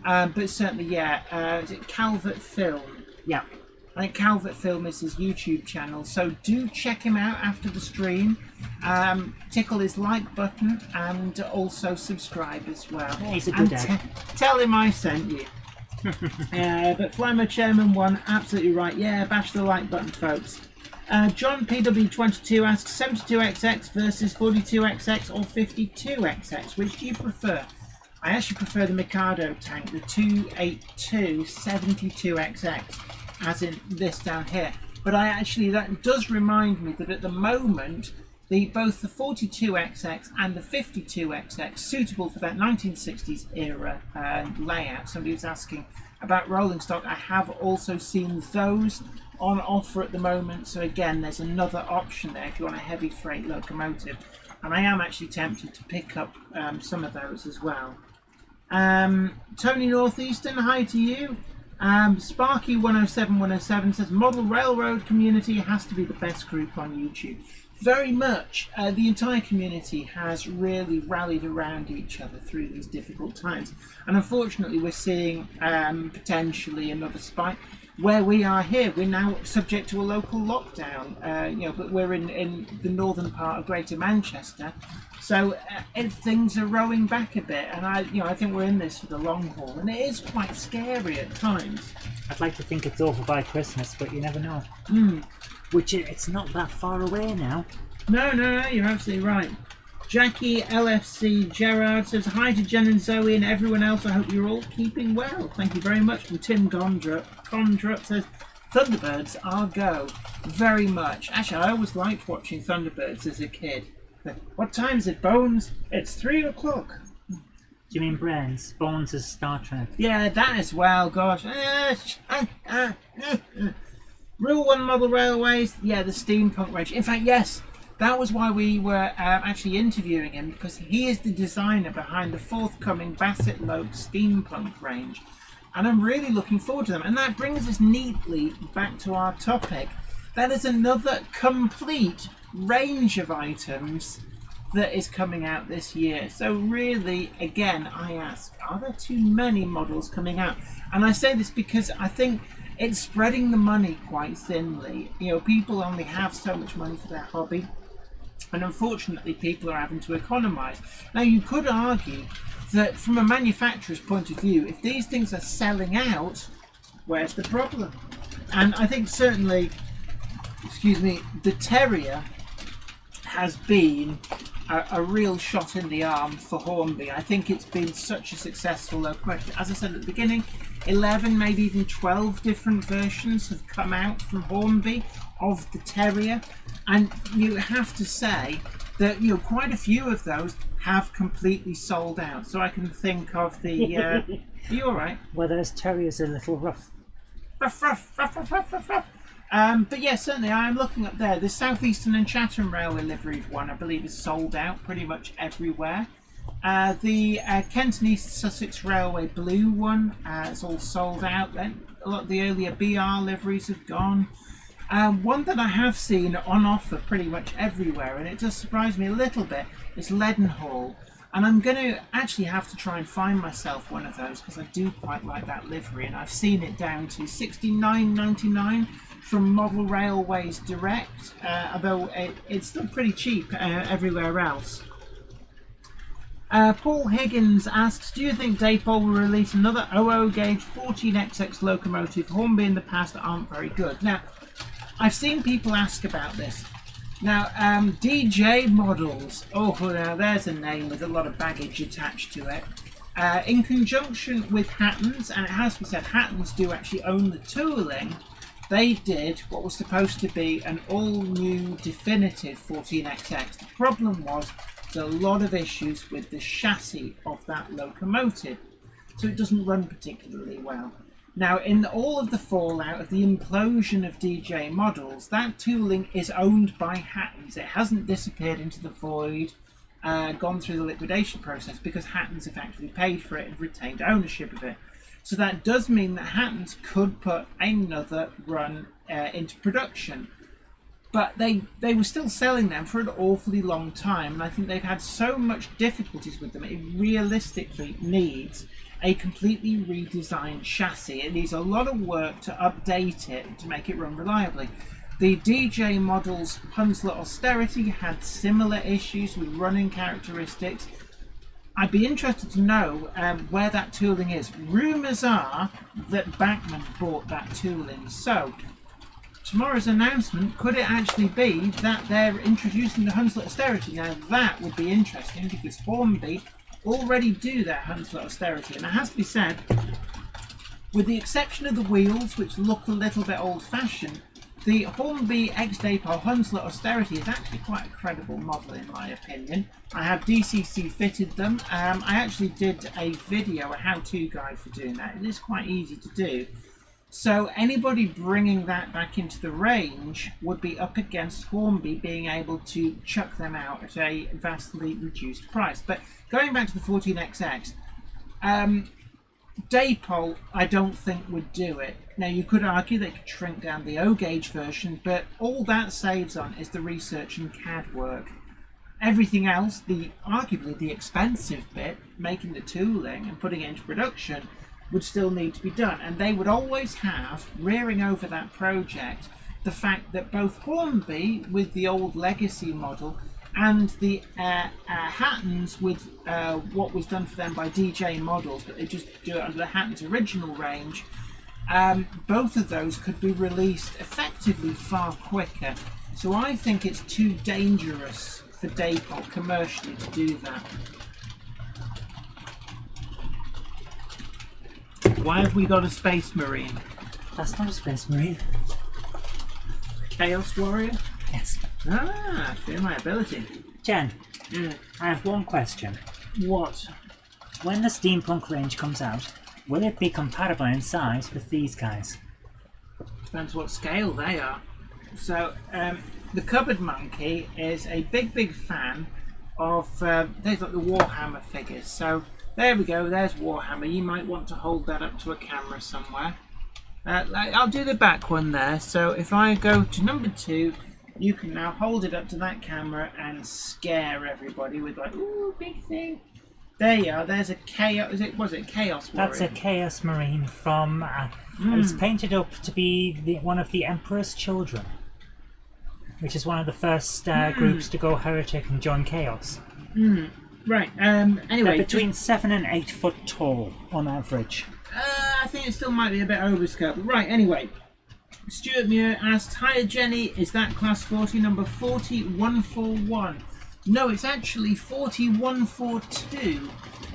but certainly, is it Calvert Film? Yeah. I think Calvert Film is his YouTube channel, so do check him out after the stream. Tickle his like button and also subscribe as well. Yeah, he's a good egg. Tell him I sent you. But Flymo Chairman 1, absolutely right. Yeah, bash the like button, folks. John PW22 asks 72XX versus 42XX or 52XX. Which do you prefer? I actually prefer the Mikado tank, the 282 72XX. As in this down here, but that does remind me that at the moment both the 42XX and the 52XX, suitable for that 1960s era layout. Somebody was asking about rolling stock. I have also seen those on offer at the moment, so again there's another option there if you want a heavy freight locomotive, and I am actually tempted to pick up some of those as well. Tony Northeastern, hi to you. Sparky 107 says model railroad community has to be the best group on YouTube. Very much. The entire community has really rallied around each other through these difficult times, and unfortunately we're seeing potentially another spike. Where we are here, we're now subject to a local lockdown, but we're in the northern part of Greater Manchester, so things are rowing back a bit, and I think we're in this for the long haul, and it is quite scary at times. I'd like to think it's over by Christmas, but you never know. Which it's not that far away now. No, you're absolutely right. Jackie LFC Gerard says hi to Jen and Zoe and everyone else. I hope you're all keeping well. Thank you very much. And Tim Condrup says Thunderbirds are go. Very much. Actually, I always liked watching Thunderbirds as a kid. What time is it, Bones? It's 3 o'clock. Do you mean Brains? Bones is Star Trek. Yeah, that as well, gosh. Rule 1 model railways. Yeah, the steampunk range. In fact, yes. That was why we were actually interviewing him, because he is the designer behind the forthcoming Bassett Loke steampunk range. And I'm really looking forward to them. And that brings us neatly back to our topic. That is another complete range of items that is coming out this year. So really, again, I ask, are there too many models coming out? And I say this because I think it's spreading the money quite thinly. People only have so much money for their hobby. And unfortunately, people are having to economise. Now, you could argue that from a manufacturer's point of view, if these things are selling out, where's the problem? And I think certainly, the Terrier has been a real shot in the arm for Hornby. I think it's been such a successful locomotive. As I said at the beginning, 11, maybe even 12 different versions have come out from Hornby of the Terrier, and you have to say that quite a few of those have completely sold out. So I can think of the are you all right? Well, those Terriers are a little rough. Rough. But yeah, certainly I am looking up there. The South Eastern and Chatham Railway liveried one, I believe, is sold out pretty much everywhere. The Kent and East Sussex Railway blue one is all sold out. Then a lot of the earlier BR liveries have gone. One that I have seen on offer pretty much everywhere, and it does surprise me a little bit, is Leadenhall. And I'm going to actually have to try and find myself one of those, because I do quite like that livery, and I've seen it down to $69.99 from Model Railways Direct, although it's still pretty cheap everywhere else. Paul Higgins asks, do you think Daypole will release another 00 gauge 14XX locomotive? Hornby in the past aren't very good. Now, I've seen people ask about this. Now, DJ Models, now there's a name with a lot of baggage attached to it. In conjunction with Hattons, and it has to be said, Hattons do actually own the tooling they did what was supposed to be an all-new definitive 14XX. The problem was there's a lot of issues with the chassis of that locomotive, so it doesn't run particularly well. Now, in all of the fallout of the implosion of DJ models, that tooling is owned by Hattons. It hasn't disappeared into the void, gone through the liquidation process, because Hattons have actually paid for it and retained ownership of it. So that does mean that Hattons could put another run into production. But they were still selling them for an awfully long time, and I think they've had so much difficulties with them, it realistically needs a completely redesigned chassis. It needs a lot of work to update it to make it run reliably. The DJ model's Hunslet Austerity had similar issues with running characteristics. I'd be interested to know where that tooling is. Rumours are that Bachmann bought that tooling. So, tomorrow's announcement, could it actually be that they're introducing the Hunslet Austerity? Now, that would be interesting, because Hornby already do their Hunslet Austerity. And it has to be said, with the exception of the wheels, which look a little bit old-fashioned, the Hornby X-Depot Hunslet Austerity is actually quite a credible model in my opinion. I have DCC fitted them. I actually did a video, a how-to guide for doing that. It is quite easy to do. So anybody bringing that back into the range would be up against Hornby being able to chuck them out at a vastly reduced price. But going back to the 14XX, Depot I don't think would do it. Now you could argue they could shrink down the O-gauge version, but all that saves on is the research and CAD work. Everything else, arguably the expensive bit, making the tooling and putting it into production, would still need to be done. And they would always have, rearing over that project, the fact that both Hornby with the old legacy model and the Hattons with what was done for them by DJ models, but they just do it under the Hattons original range, both of those could be released effectively far quicker. So I think it's too dangerous for Depot commercially to do that. Why have we got a Space Marine? That's not a Space Marine. Chaos Warrior? Yes. Ah, feel my ability. Jen, I have one question. What? When the steampunk range comes out, will it be compatible in size with these guys? Depends what scale they are. So, the Cupboard Monkey is a big fan of, there's like the Warhammer figures. So, there we go, there's Warhammer. You might want to hold that up to a camera somewhere. I'll do the back one there. So, if I go to number 2, you can now hold it up to that camera and scare everybody with like, ooh, big thing. There you are. There's a Chaos. Was it Chaos Warrior? That's a Chaos Marine from. It's painted up to be one of the Emperor's Children, which is one of the first groups to go heretic and join Chaos. Right. Anyway, they're between 7 and 8 foot tall on average. I think it still might be a bit overscale. But right. Anyway. Stuart Muir asked, "Hiya Jenny, is that class 40 number 40141? No, it's actually 40142.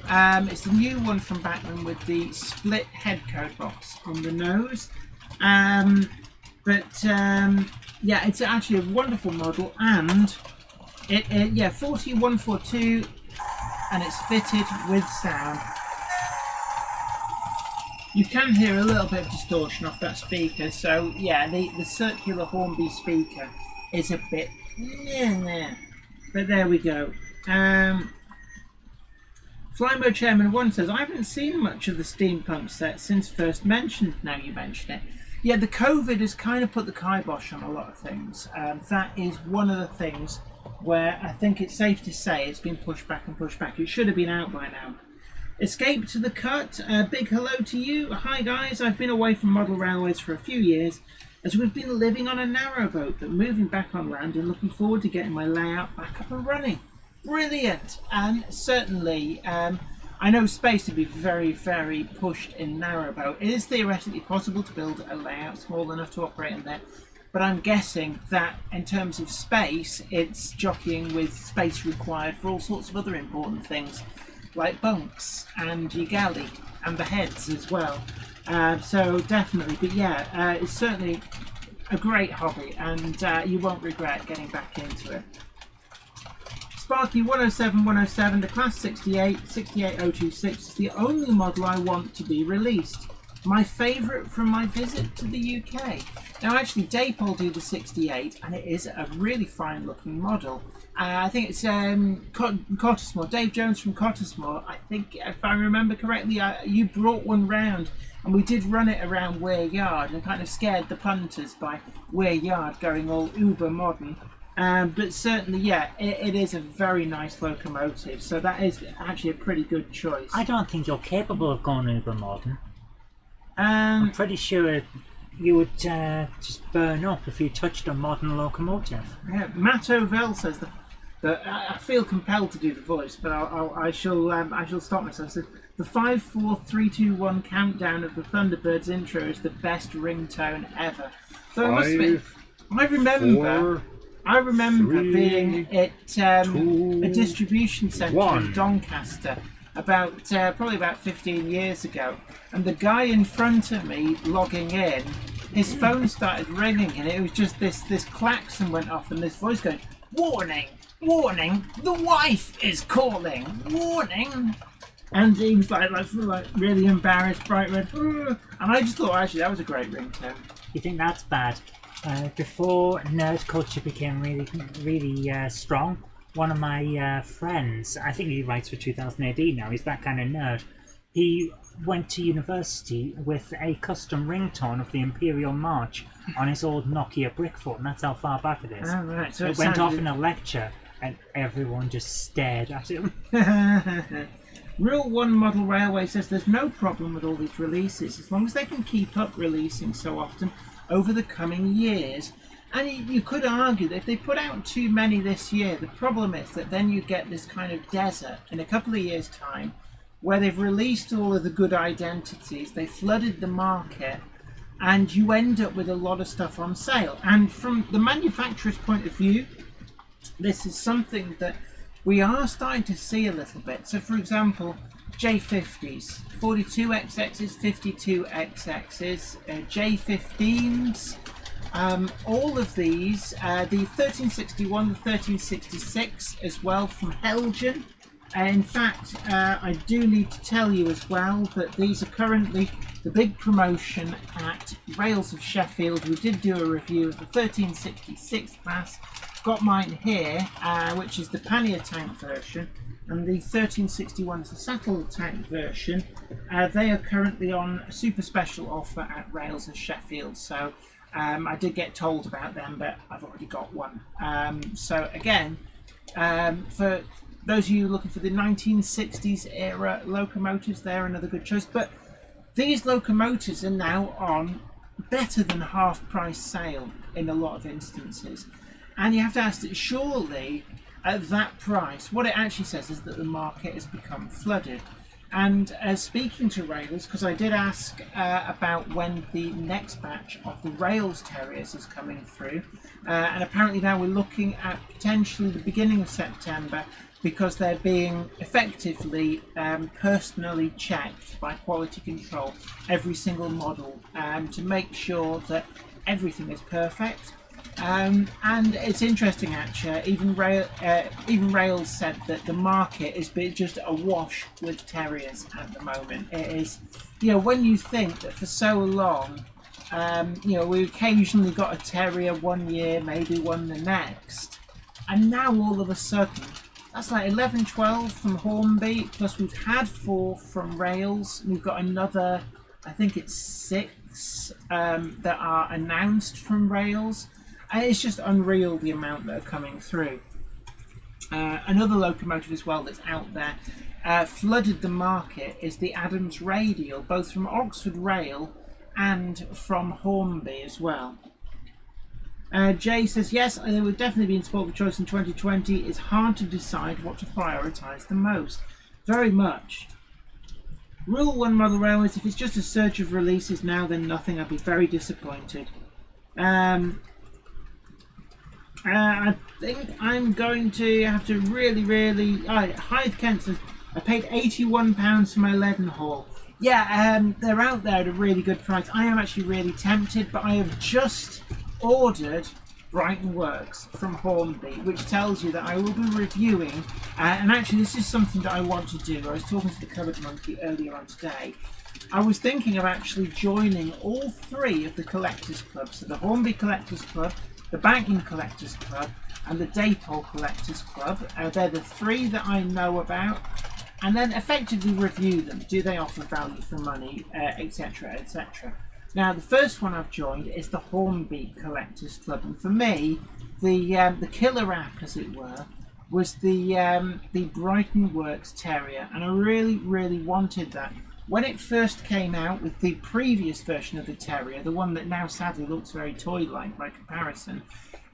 It's the new one from Bachmann with the split head code box on the nose. Yeah, it's actually a wonderful model, and yeah, 40142, and it's fitted with sound. You can hear a little bit of distortion off that speaker, so yeah, the circular Hornby speaker is a bit but there we go. Flymo Chairman 1 says, I haven't seen much of the steampunk set since first mentioned. Now you mention it. Yeah, the COVID has kind of put the kibosh on a lot of things. That is one of the things where I think it's safe to say it's been pushed back and pushed back. It should have been out by now. Escape to the Cut, big hello to you. Hi guys, I've been away from model railways for a few years as we've been living on a narrowboat, but moving back on land and looking forward to getting my layout back up and running. Brilliant! And certainly, I know space to be very, very pushed in narrowboat. It is theoretically possible to build a layout small enough to operate in there, but I'm guessing that in terms of space, it's jockeying with space required for all sorts of other important things, like bunks and your galley and the heads as well. So definitely, but yeah, it's certainly a great hobby, and you won't regret getting back into it. Sparky 107, the Class 68026 is the only model I want to be released. My favourite from my visit to the UK. Now actually Dapol do the 68, and it is a really fine looking model. I think it's Cottesmore, Dave Jones from Cottesmore. I think if I remember correctly, you brought one round and we did run it around Weir Yard and kind of scared the punters by Weir Yard going all uber modern. But certainly, yeah, it is a very nice locomotive, so that is actually a pretty good choice. I don't think you're capable of going uber modern. I'm pretty sure you would just burn up if you touched a modern locomotive. Yeah, Matt Ovell says that I feel compelled to do the voice, but I shall stop myself. So, the 5, 4, 3, 2, 1 countdown of the Thunderbirds intro is the best ringtone ever. So I remember being at a distribution centre in Doncaster probably about 15 years ago, and the guy in front of me logging in, his phone started ringing, and it was just this klaxon went off, and this voice going, "Warning, warning, the wife is calling, warning." And he was like really embarrassed, bright red, and I just thought actually that was a great ringtone. You think that's bad? Before nerd culture became really strong, one of my friends, I think he writes for 2000 AD now, he's that kind of nerd, he went to university with a custom ringtone of the Imperial March on his old Nokia Brickfoot, and that's how far back it is. Oh, right. So it went off in a lecture and everyone just stared at him. Rule 1 Model Railway says there's no problem with all these releases as long as they can keep up releasing so often over the coming years. And you could argue that if they put out too many this year, the problem is that then you get this kind of desert in a couple of years' time where they've released all of the good identities, they flooded the market, and you end up with a lot of stuff on sale. And from the manufacturer's point of view, this is something that we are starting to see a little bit. So for example, J50s, 42XXs, 52XXs, J15s, all of these, the 1361, the 1366 as well from Helgen. In fact, I do need to tell you as well that these are currently the big promotion at Rails of Sheffield. We did do a review of the 1366 class. Got mine here, which is the pannier tank version, and the 1361 is the saddle tank version. They are currently on a super special offer at Rails of Sheffield, so I did get told about them, but I've already got one. So again, for those of you looking for the 1960s era locomotives, they're another good choice. But these locomotives are now on better than half price sale in a lot of instances. And you have to ask that surely at that price, what it actually says is that the market has become flooded. And speaking to Rails, because I did ask about when the next batch of the Rails Terriers is coming through, and apparently now we're looking at potentially the beginning of September, because they're being effectively personally checked by quality control, every single model, to make sure that everything is perfect. And it's interesting actually, even Rails said that the market is just awash with Terriers at the moment. It is, when you think that for so long, we occasionally got a Terrier one year, maybe one the next, and now all of a sudden, that's like 11, 12 from Hornby, plus we've had 4 from Rails, we've got another, I think it's 6 that are announced from Rails. It's just unreal the amount that are coming through. Another locomotive as well that's out there, flooded the market, is the Adams Radial, both from Oxford Rail and from Hornby as well. Jay says, yes, they would definitely be in sport for choice in 2020. It's hard to decide what to prioritise the most. Very much. Rule 1 Model Railways, if it's just a surge of releases now, then nothing. I'd be very disappointed. I think I'm going to have to really... Hyde Kent says, I paid £81 for my Leadenhall. they're out there at a really good price. I am actually really tempted, but I have just ordered Brighton Works from Hornby, which tells you that I will be reviewing, and actually this is something that I want to do. I was talking to the Cupboard Monkey earlier on today. I was thinking of actually joining all three of the Collectors Clubs, so the Hornby Collectors Club, the Banking Collectors Club, and the Daypole Collectors Club. They're the three that I know about, and then effectively review them. Do they offer value for money, etc., etc. Now, the first one I've joined is the Hornby Collectors Club, and for me, the killer app, as it were, was the Brighton Works Terrier, and I really, really wanted that. When it first came out with the previous version of the Terrier, the one that now sadly looks very toy-like by comparison,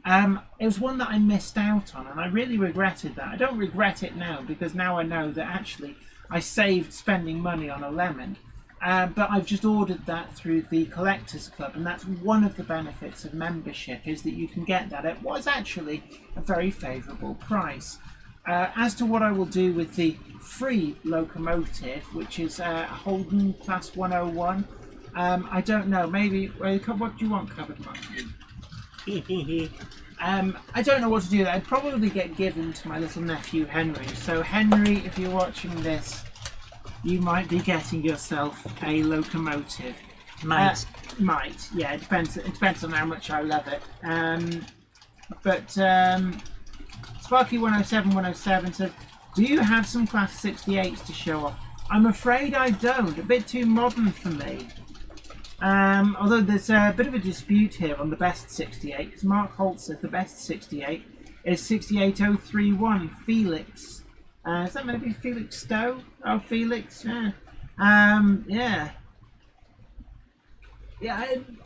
it was one that I missed out on, and I really regretted that. I don't regret it now, because now I know that actually I saved spending money on a lemon. But I've just ordered that through the Collectors Club, and that's one of the benefits of membership, is that you can get that at what's actually a very favourable price. As to what I will do with the free Locomotive, which is Holden Class 101, I don't know. Maybe, what do you want, Cupboard Monkey? I don't know what to do. I'd probably get given to my little nephew Henry. So Henry, if you're watching this, you might be getting yourself a Locomotive. Might. Yeah, it depends on how much I love it. Sparky 107 says, do you have some Class 68s to show off? I'm afraid I don't. A bit too modern for me. Although there's a bit of a dispute here on the best 68, because Mark Holt says the best 68 is 68031 Felix. Is that maybe Felix Stowe? Oh, Felix, yeah.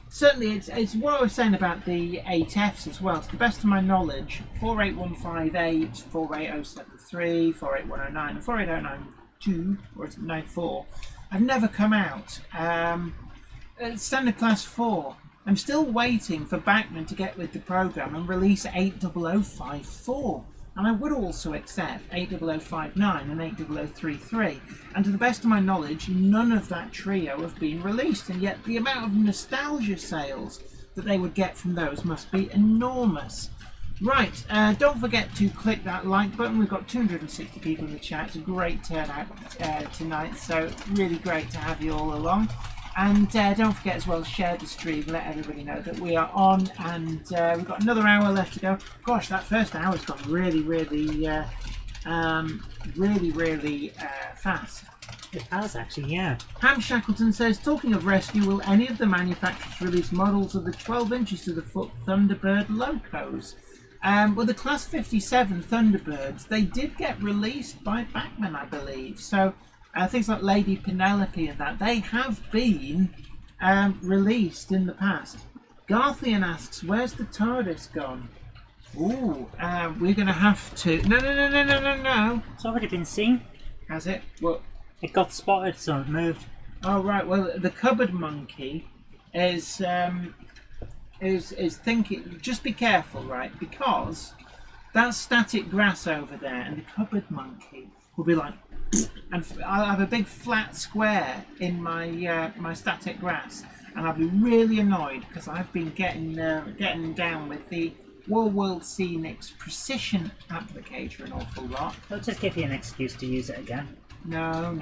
Certainly it's what I was saying about the 8Fs as well. To the best of my knowledge, 48158, 48073, 48109, and 48092, or is it 94, have never come out. Standard Class 4. I'm still waiting for Bachmann to get with the program and release 80054. And I would also accept 80059 and 80033. And to the best of my knowledge, none of that trio have been released. And yet the amount of nostalgia sales that they would get from those must be enormous. Right, don't forget to click that like button. We've got 260 people in the chat. It's a great turnout tonight. So really great to have you all along. And don't forget as well to share the stream, let everybody know that we are on, and we've got another hour left to go. Gosh, that first hour's gone really fast. It has actually, yeah. Ham Shackleton says, talking of rescue, will any of the manufacturers release models of the 12 inches to the foot Thunderbird locos? Well, the Class 57 Thunderbirds, they did get released by Bachmann, I believe. So things like Lady Penelope and that, they have been released in the past. Garthian asks, where's the Tardis gone? Ooh, we're going to have to... No. It's already been seen. Has it? Well, it got spotted, so it moved. Oh, right. Well, the Cupboard Monkey is thinking... Just be careful, right? Because that's static grass over there, and the Cupboard Monkey will be like... And I'll have a big flat square in my my static grass, and I'll be really annoyed because I've been getting down with the World Scenics Precision applicator an awful lot. They'll just give you an excuse to use it again. No.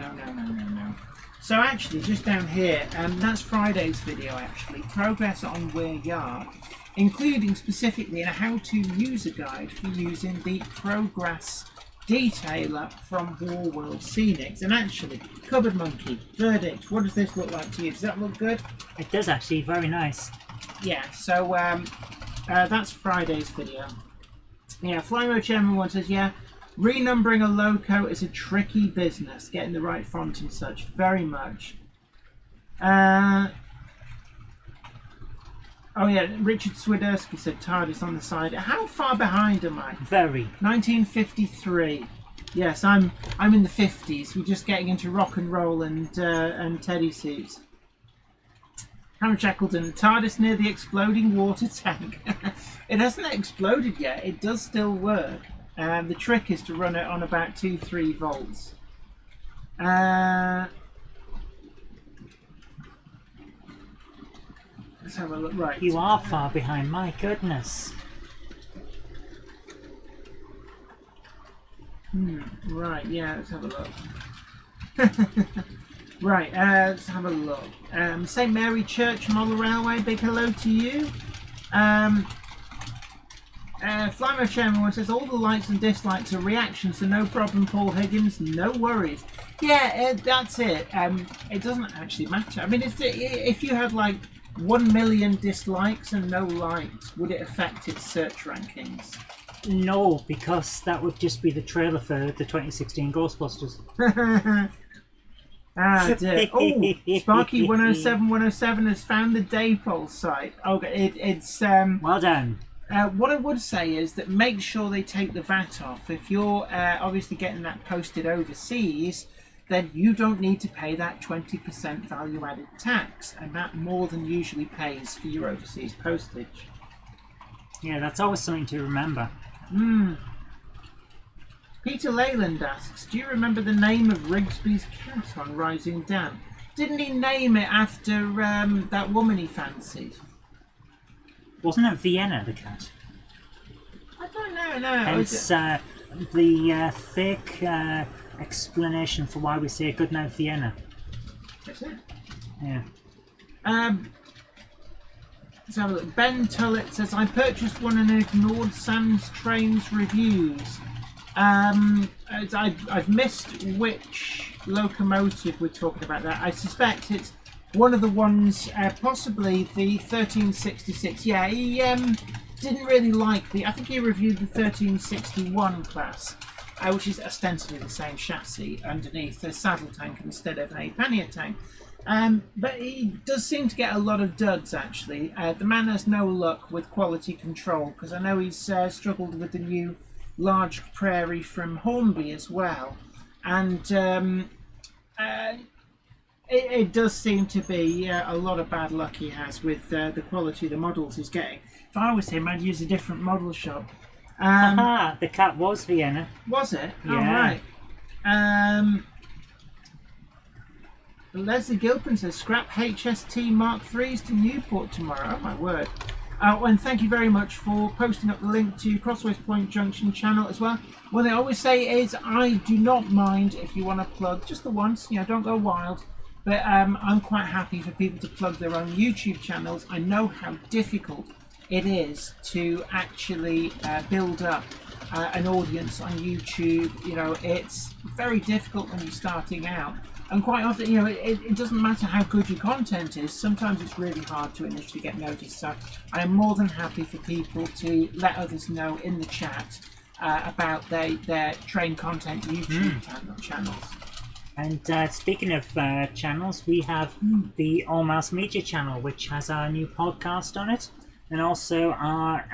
So actually, just down here, that's Friday's video actually, progress on Weir Yard, including specifically a how-to user guide for using the Progress detailer from World Scenics. And actually, Cupboard Monkey, verdict, what does this look like to you? Does that look good? It does actually, very nice. Yeah, so that's Friday's video. Yeah, Flymo Chairman 1 says, yeah, renumbering a loco is a tricky business, getting the right font and such, very much. Oh yeah, Richard Swiderski said Tardis on the side. How far behind am I? Very. 1953. Yes, I'm in the 50s. We're just getting into rock and roll and teddy suits. Ham Shackleton, Tardis near the exploding water tank. It hasn't exploded yet. It does still work. The trick is to run it on about 2-3 volts. Let's have a look. Right. You are far behind, my goodness. Right, yeah, let's have a look. Right, let's have a look. St Mary Church Model Railway, big hello to you. Flymo Chairman says all the likes and dislikes are reactions, so no problem, Paul Higgins, no worries. Yeah, that's it. It doesn't actually matter. I mean, if you had like 1 million dislikes and no likes, would it affect its search rankings? No, because that would just be the trailer for the 2016 Ghostbusters. Ah, dear. Oh, Sparky 107 has found the Daypol site. Okay, it's well done. What I would say is that make sure they take the VAT off. If you're obviously getting that posted overseas, then you don't need to pay that 20% value-added tax, and that more than usually pays for your overseas postage. Yeah, that's always something to remember. Peter Leyland asks, do you remember the name of Rigsby's cat on Rising Dam? Didn't he name it after that woman he fancied? Wasn't it Vienna, the cat? I don't know, no. Hence the thick explanation for why we say goodnight Vienna. Is it? Yeah. Let's have a look. Ben Tullett says, I purchased one and ignored Sam's Trains reviews. I've missed which locomotive we're talking about there. I suspect it's one of the ones, possibly the 1366. Yeah, he didn't really like I think he reviewed the 1361 class, which is ostensibly the same chassis underneath a saddle tank instead of a pannier tank. But he does seem to get a lot of duds, actually. The man has no luck with quality control, because I know he's struggled with the new large prairie from Hornby as well. And it does seem to be a lot of bad luck he has with the quality of the models he's getting. If I was him, I'd use a different model shop. The cat was Vienna. Was it? Yeah. Oh, right. Leslie Gilpin says, scrap HST Mark IIIs to Newport tomorrow. Oh, my word. And thank you very much for posting up the link to Crossways Point Junction channel as well. What I always say is, I do not mind if you want to plug just the once, don't go wild. But I'm quite happy for people to plug their own YouTube channels. I know how difficult it is to actually build up an audience on YouTube. It's very difficult when you're starting out. And quite often, it doesn't matter how good your content is. Sometimes it's really hard to initially get noticed. So I am more than happy for people to let others know in the chat about their train content YouTube channels. And speaking of channels, we have the All Mouse Media channel, which has our new podcast on it, and also our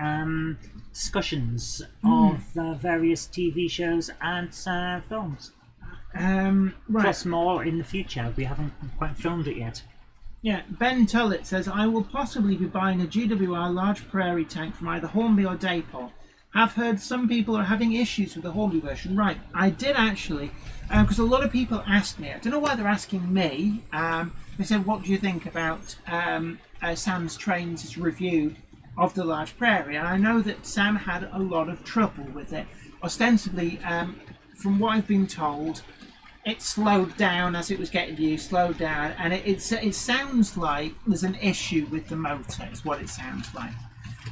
discussions of various TV shows and films. Right. Plus more in the future. We haven't quite filmed it yet. Yeah, Ben Tullett says, I will possibly be buying a GWR large prairie tank from either Hornby or Daypol. Have heard some people are having issues with the Hornby version. Right, I did actually, because a lot of people asked me, I don't know why they're asking me, they said, what do you think about Sam's Trains' review of the large prairie? And I know that Sam had a lot of trouble with it. Ostensibly, from what I've been told, it slowed down as it was getting used, slowed down, and it sounds like there's an issue with the motor, is what it sounds like.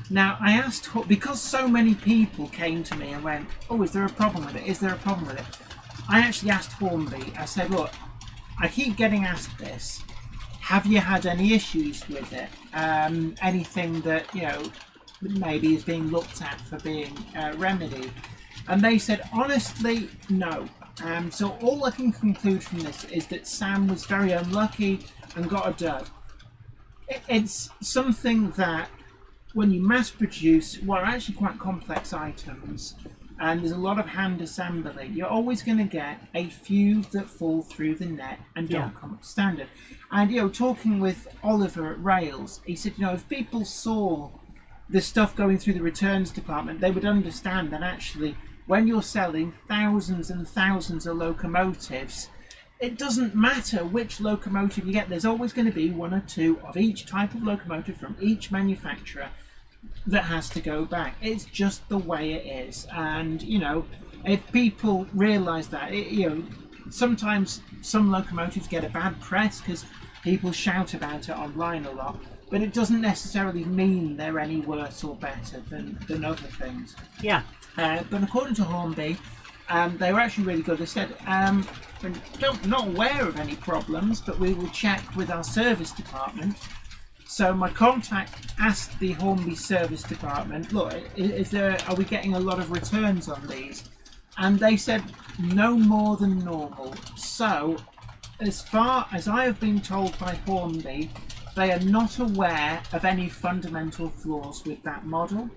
Now, I asked, because so many people came to me and went, oh, is there a problem with it? Is there a problem with it? I actually asked Hornby, I said, look, I keep getting asked this. Have you had any issues with it? Anything that, maybe is being looked at for being remedied? And they said, honestly, no. So all I can conclude from this is that Sam was very unlucky and got a dud. It's something that when you mass produce what are actually quite complex items, and there's a lot of hand assembly, you're always going to get a few that fall through the net and don't come up to standard. And talking with Oliver at Rails, he said, if people saw the stuff going through the returns department, they would understand that actually when you're selling thousands and thousands of locomotives, it doesn't matter which locomotive you get. There's always going to be one or two of each type of locomotive from each manufacturer that has to go back. It's just the way it is. And, you know, if people realise that, you know, sometimes some locomotives get a bad press because people shout about it online a lot, but it doesn't necessarily mean they're any worse or better than other things. Yeah. But according to Hornby, they were actually really good. They said, we're not aware of any problems, but we will check with our service department. So my contact asked the Hornby service department, look, are we getting a lot of returns on these? And they said no more than normal. So as far as I have been told by Hornby, they are not aware of any fundamental flaws with that model.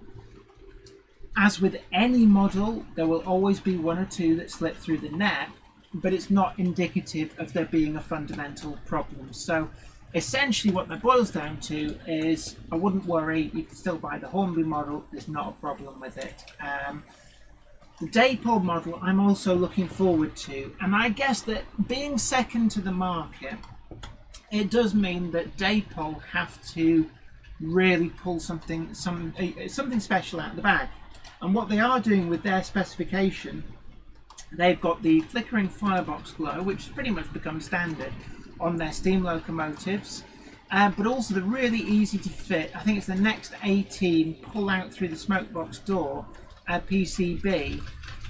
As with any model, there will always be one or two that slip through the net, but it's not indicative of there being a fundamental problem. So essentially what that boils down to is, I wouldn't worry, you can still buy the Hornby model, there's not a problem with it. The Daypole model I'm also looking forward to, and I guess that being second to the market, it does mean that Daypole have to really pull something special out of the bag. And what they are doing with their specification, they've got the flickering firebox glow, which has pretty much become standard on their steam locomotives, but also the really easy to fit, I think it's the Next 18 pull out through the smoke box door PCB,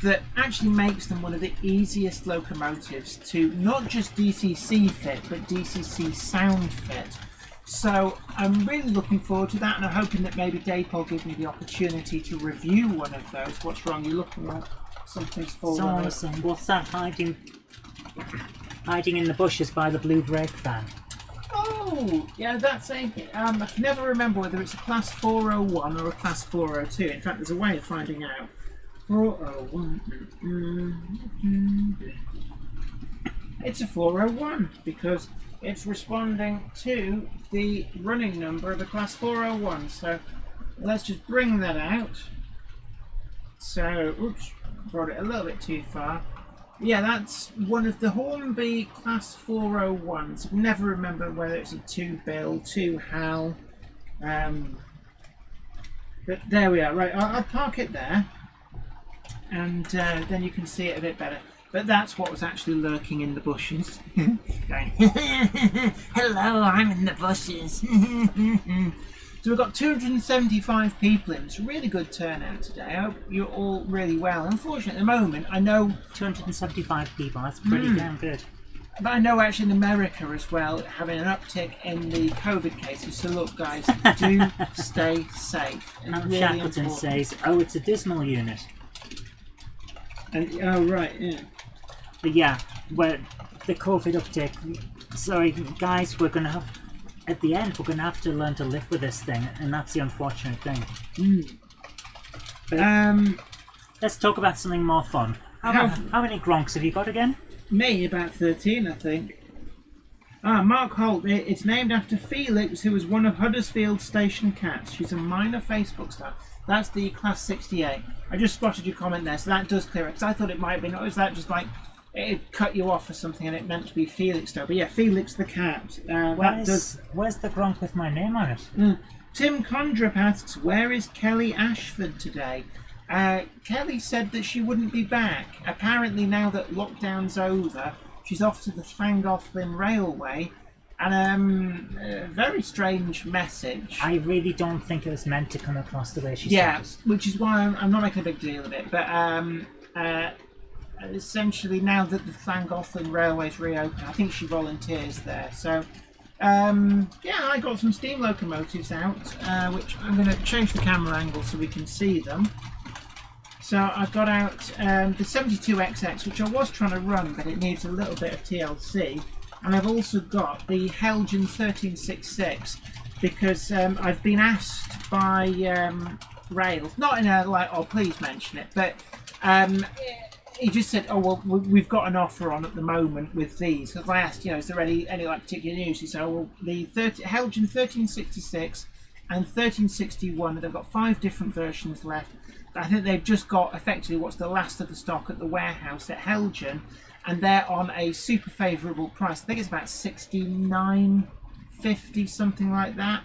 that actually makes them one of the easiest locomotives to not just DCC fit, but DCC sound fit. So I'm really looking forward to that, and I'm hoping that maybe Daypole give me the opportunity to review one of those. What's wrong? You're looking like something's fallen out. Saying, what's that hiding in the bushes by the blue brake van? Oh, yeah, that's a... I can never remember whether it's a Class 401 or a Class 402. In fact, there's a way of finding out. 401. It's a 401 because it's responding to the running number of a Class 401. So let's just bring that out. So, oops, brought it a little bit too far. Yeah, that's one of the Hornby Class 401s. I never remember whether it's a 2 Bill, 2 Hal. But there we are. Right, I'll park it there. And then you can see it a bit better. But that's what was actually lurking in the bushes. Going, hello, I'm in the bushes. So we've got 275 people in. It's a really good turnout today. I hope you're all really well. Unfortunately, at the moment, I know... 275 people, that's pretty damn good. But I know actually in America as well, having an uptick in the COVID cases. So look, guys, do stay safe. And really Shackleton says, oh, it's a dismal unit. And, oh, right, yeah. But yeah, well, the COVID uptick. Sorry, guys, we're going to have... At the end, we're going to have to learn to live with this thing, and that's the unfortunate thing. But let's talk about something more fun. How many gronks have you got again? Me, about 13, I think. Mark Holt, it's named after Felix, who was one of Huddersfield's station cats. She's a minor Facebook star. That's the Class 68. I just spotted your comment there, so that does clear it, because I thought it might have been, or is that just like, it cut you off or something and it meant to be Felix though. But yeah, Felix the cat. Where's the gronk with my name on it? Tim Condrup asks, where is Kelly Ashford today? Kelly said that she wouldn't be back. Apparently now that lockdown's over, she's off to the Llangollen Railway. And a very strange message. I really don't think it was meant to come across the way she said it. Which is why I'm not making a big deal of it. But essentially now that the Llangollen Railway's reopened, I think she volunteers there. So yeah, I got some steam locomotives out, which I'm going to change the camera angle so we can see them. So I've got out the 72XX, which I was trying to run, but it needs a little bit of TLC. And I've also got the Helgen 1366, because I've been asked by Rails, not in a like, oh please mention it, but he just said, oh well, we've got an offer on at the moment with these. So I asked, you know, is there any like particular news? He said, oh well, the Helgen 1366 and 1361, they've got 5 different versions left. I think they've just got effectively what's the last of the stock at the warehouse at Helgen, and they're on a super favourable price. I think it's about $69.50, something like that.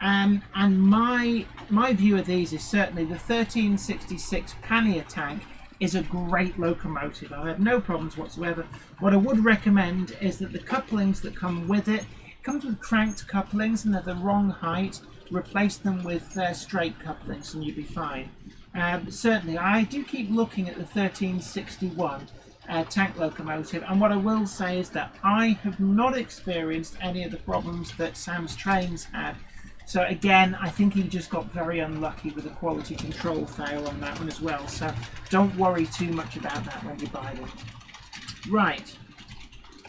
And my view of these is certainly the 1366 pannier tank is a great locomotive. I have no problems whatsoever. What I would recommend is that the couplings that come with it, comes with cranked couplings and they're the wrong height. Replace them with straight couplings and you'll be fine. Certainly, I do keep looking at the 1361 tank locomotive, and what I will say is that I have not experienced any of the problems that Sam's Trains had. So again, I think he just got very unlucky with a quality control fail on that one as well. So don't worry too much about that when you buy them. Right.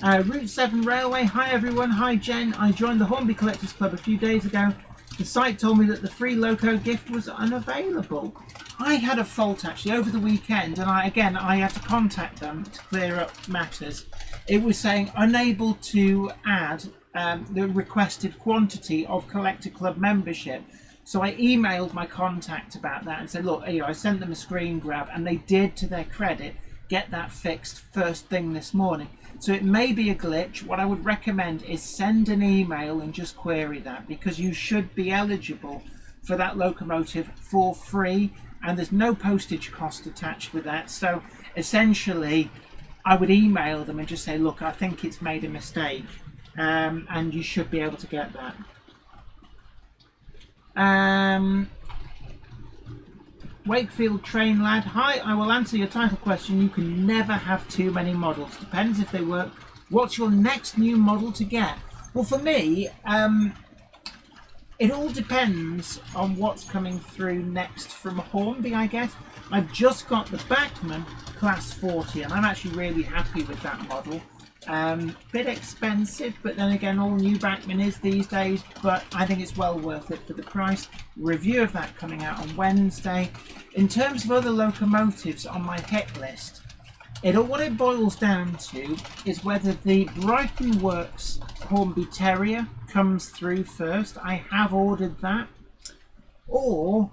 Route 7 Railway. Hi everyone. Hi Jen. I joined the Hornby Collectors Club a few days ago. The site told me that the free loco gift was unavailable. I had a fault actually over the weekend, and I had to contact them to clear up matters. It was saying unable to add the requested quantity of Collector Club membership. So I emailed my contact about that and said, look, I sent them a screen grab, and they did, to their credit, get that fixed first thing this morning. So it may be a glitch. What I would recommend is send an email and just query that, because you should be eligible for that locomotive for free, and there's no postage cost attached with that. So essentially I would email them and just say, look, I think it's made a mistake, and you should be able to get that. Wakefield Train Lad. Hi, I will answer your title question. You can never have too many models. Depends if they work. What's your next new model to get? Well, for me, it all depends on what's coming through next from Hornby, I guess. I've just got the Bachmann Class 40, and I'm actually really happy with that model. Bit expensive, but then again, all new Bachmann is these days, but I think it's well worth it for the price. Review of that coming out on Wednesday. In terms of other locomotives on my hit list, what it boils down to is whether the Brighton Works Hornby Terrier comes through first. I have ordered that. Or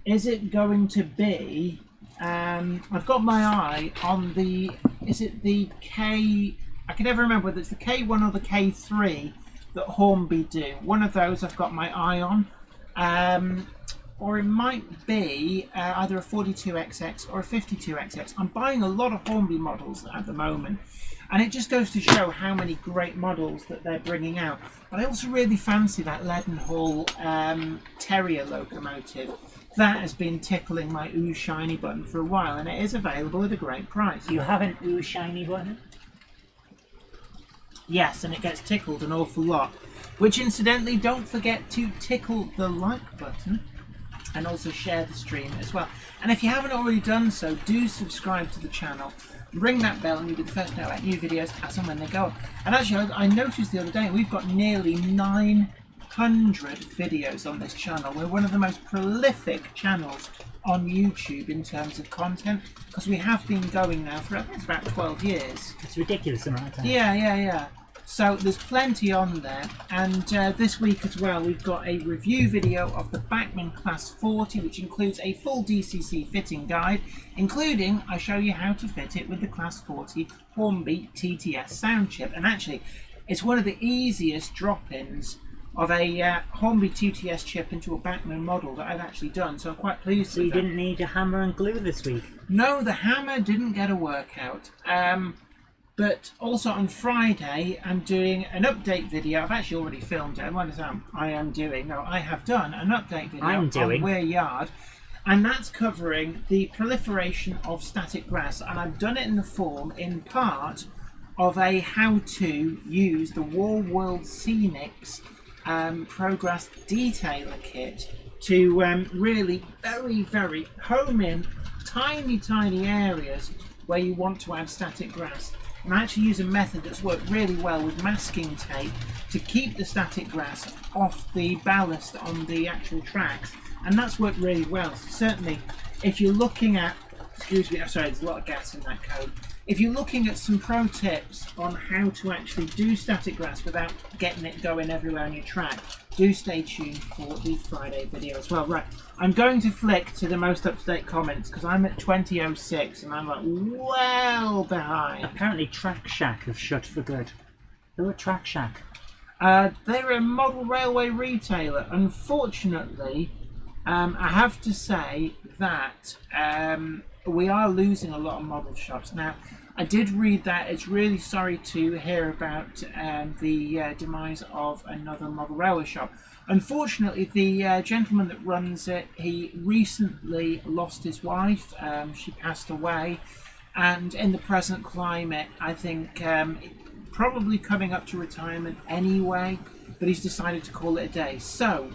is it going to be, I've got my eye on the, is it the K, I can never remember whether it's the K1 or the K3 that Hornby do. One of those I've got my eye on. Or it might be either a 42XX or a 52XX. I'm buying a lot of Hornby models at the moment, and it just goes to show how many great models that they're bringing out. But I also really fancy that Leadenhall Terrier locomotive. That has been tickling my Ooh Shiny button for a while, and it is available at a great price. You have an Ooh Shiny button? Yes, and it gets tickled an awful lot. Which, incidentally, don't forget to tickle the like button and also share the stream as well. And if you haven't already done so, do subscribe to the channel, ring that bell, and you'll be the first to know about new videos as and when they go up. And actually, I noticed the other day, we've got nearly 900 videos on this channel. We're one of the most prolific channels on YouTube in terms of content, because we have been going now for, I think it's about 12 years. It's ridiculous amount of time. Yeah. So there's plenty on there, and this week as well we've got a review video of the Bachmann Class 40, which includes a full DCC fitting guide, including I show you how to fit it with the Class 40 Hornby TTS sound chip. And actually it's one of the easiest drop-ins of a Hornby TTS chip into a Bachmann model that I've actually done, so I'm quite pleased with that. So you didn't need a hammer and glue this week? No, the hammer didn't get a workout. But also on Friday, I'm doing an update video. I've actually already filmed it. What is that? I have done an update video on Weir Yard, and that's covering the proliferation of static grass. And I've done it in the form, in part, of a how-to use the War World Scenics Progress Detailer Kit to really very home in tiny areas where you want to add static grass. And I actually use a method that's worked really well with masking tape to keep the static grass off the ballast on the actual tracks, and that's worked really well. So certainly if you're looking at, excuse me, I'm sorry, there's a lot of gas in that code. if you're looking at some pro tips on how to actually do static grass without getting it going everywhere on your track, do stay tuned for the Friday video as well. Right, I'm going to flick to the most up-to-date comments because I'm at 2006 and I'm like well behind. Apparently Track Shack have shut for good. Who are Track Shack? They're a model railway retailer. Unfortunately, I have to say that we are losing a lot of model shops. Now, I did read that. It's really sorry to hear about the demise of another model railway shop. Unfortunately, the gentleman that runs it, he recently lost his wife. She passed away. And in the present climate, I think probably coming up to retirement anyway, but he's decided to call it a day. So,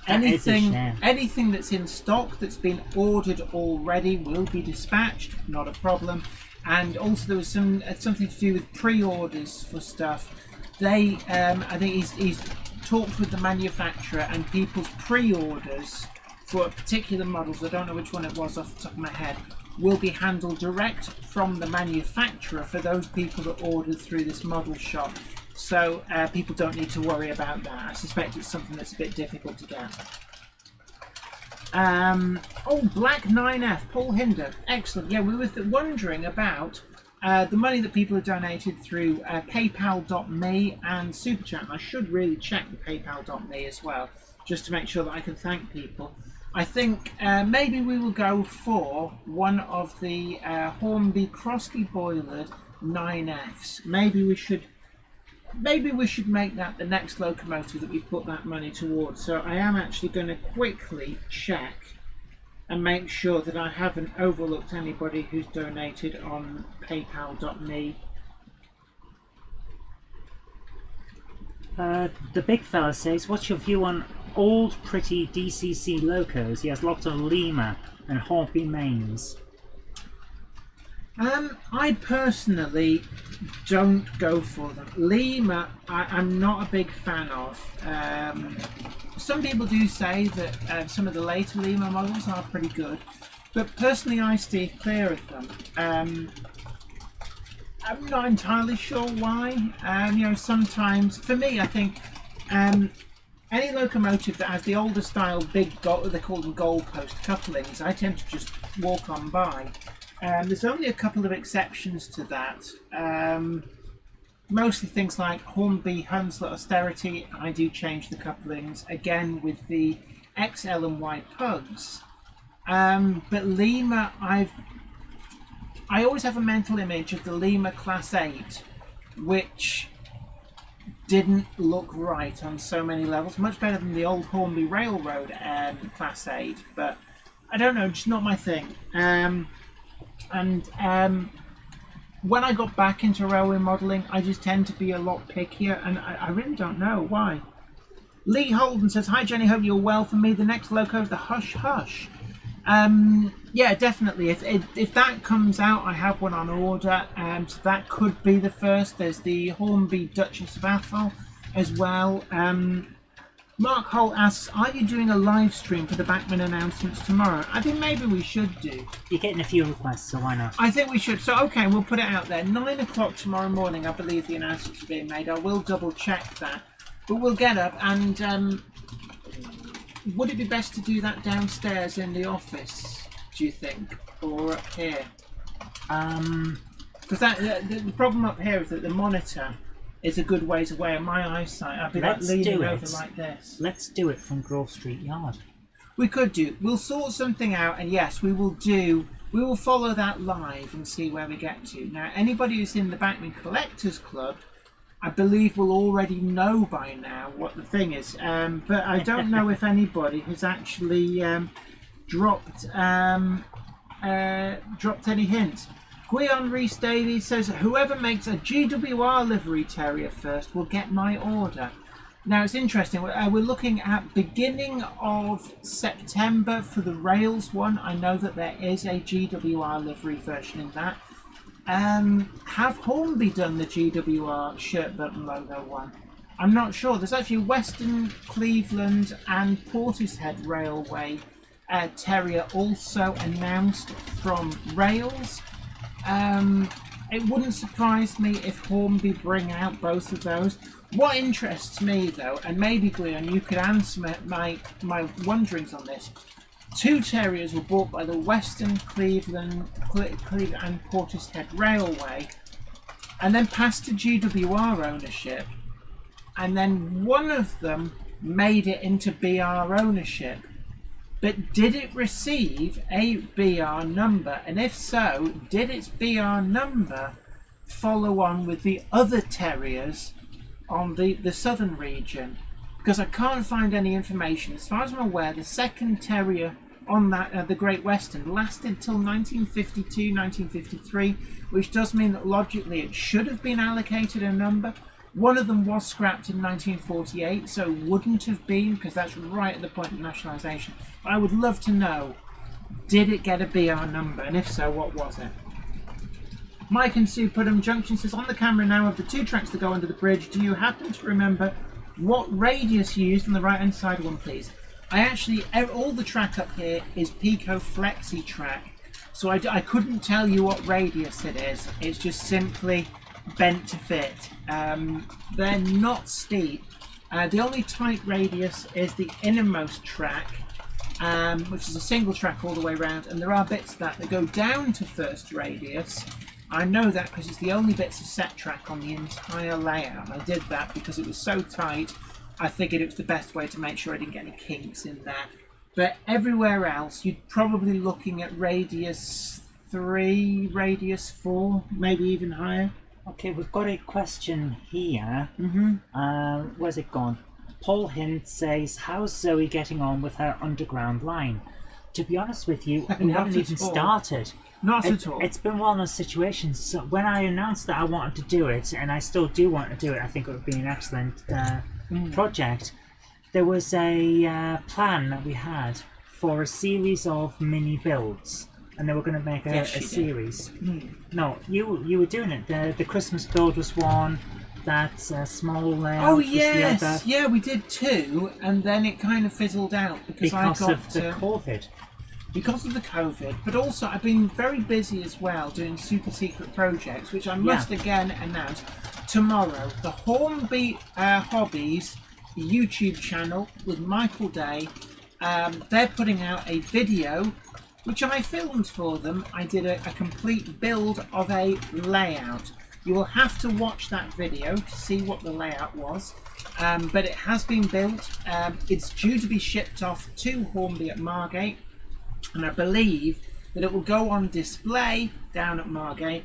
anything that's in stock that's been ordered already will be dispatched, not a problem. And also there was something to do with pre-orders for stuff. I think he's talked with the manufacturer, and people's pre-orders for particular models, I don't know which one it was off the top of my head, will be handled direct from the manufacturer for those people that ordered through this model shop. So people don't need to worry about that. I suspect it's something that's a bit difficult to get. Black 9F, Paul Hinder, excellent. Yeah, we were wondering about the money that people have donated through PayPal.me and Super Chat. And I should really check the PayPal.me as well, just to make sure that I can thank people. I think maybe we will go for one of the Hornby Crossley boilered 9Fs. Maybe we should make that the next locomotive that we put that money towards. So I am actually going to quickly check and make sure that I haven't overlooked anybody who's donated on PayPal.me. The big fella says, what's your view on old pretty DCC locos? He has lots of Lima and Hornby mains. I personally don't go for them. Lima, I'm not a big fan of. Some people do say that some of the later Lima models are pretty good, but personally I stay clear of them. I'm not entirely sure why. Sometimes, for me, I think any locomotive that has the older style big, they call them goalpost couplings, I tend to just walk on by. There's only a couple of exceptions to that. Mostly things like Hornby, Hunslet, Austerity. I do change the couplings again with the XL and Y pugs. But Lima, I always have a mental image of the Lima Class 8, which didn't look right on so many levels. Much better than the old Hornby Railroad Class 8, but I don't know, just not my thing. When I got back into railway modelling, I just tend to be a lot pickier, and I really don't know why. Lee Holden says, "Hi Jenny, hope you're well. For me, the next loco is the Hush Hush." Yeah, definitely. If that comes out, I have one on order, so that could be the first. There's the Hornby Duchess of Atholl as well. Mark Holt asks, are you doing a live stream for the Backman announcements tomorrow? I think maybe we should do. You're getting a few requests, so why not? I think we should. So, okay, we'll put it out there. 9 o'clock tomorrow morning, I believe the announcements are being made. I will double check that. But we'll get up and... would it be best to do that downstairs in the office, do you think? Or up here? Because the problem up here is that the monitor is a good ways away on my eyesight. I'd be like leaning over like this. Let's do it from Grove Street Yard. We could do. We'll sort something out, and yes, we will follow that live and see where we get to. Now, anybody who's in the Backman Collectors Club, I believe will already know by now what the thing is. But I don't know if anybody has actually dropped any hints. Guion Reese Davies says, whoever makes a GWR livery terrier first will get my order. Now it's interesting, we're looking at beginning of September for the Rails one. I know that there is a GWR livery version in that. Have Hornby done the GWR shirt button logo one? I'm not sure. There's actually Western Cleveland and Portishead Railway Terrier also announced from Rails. It wouldn't surprise me if Hornby bring out both of those. What interests me, though, and maybe Gleon, you could answer my wonderings on this. 2 terriers were bought by the Western Cleveland and Portishead Railway, and then passed to GWR ownership, and then one of them made it into BR ownership. But did it receive a BR number? And if so, did its BR number follow on with the other terriers on the southern region? Because I can't find any information. As far as I'm aware, the second terrier on that the Great Western lasted till 1952, 1953, which does mean that logically it should have been allocated a number. One of them was scrapped in 1948, so wouldn't have been, because that's right at the point of nationalisation. But I would love to know, did it get a BR number? And if so, what was it? Mike and Sue Putnam Junction says, on the camera now of the 2 tracks that go under the bridge, do you happen to remember what radius you used on the right hand side one, please? I actually, all the track up here is Pico Flexi track, so I couldn't tell you what radius it is. It's just simply bent to fit. They're not steep. The only tight radius is the innermost track, which is a single track all the way around, and there are bits of that go down to first radius. I know that because it's the only bits of set track on the entire layout. I did that because it was so tight. I figured it was the best way to make sure I didn't get any kinks in that. But everywhere else, you'd probably be looking at radius 3, radius 4, maybe even higher. Okay, we've got a question here. Where's it gone? Paul Hint says, how's Zoe getting on with her underground line? To be honest with you, we haven't even started. Not at all. It's been one of those situations. So when I announced that I wanted to do it, and I still do want to do it, I think it would be an excellent project. There was a plan that we had for a series of mini builds. And they were going to make a series. No, you were doing it. The Christmas build was one. That small layout was the other. Yeah, we did 2, and then it kind of fizzled out because of the COVID. Because of the COVID, but also I've been very busy as well doing super secret projects, which I must again announce tomorrow. The Hornby Hobbies YouTube channel with Michael Day. They're putting out a video which I filmed for them. I did a complete build of a layout. You will have to watch that video to see what the layout was, but it has been built. It's due to be shipped off to Hornby at Margate, and I believe that it will go on display down at Margate,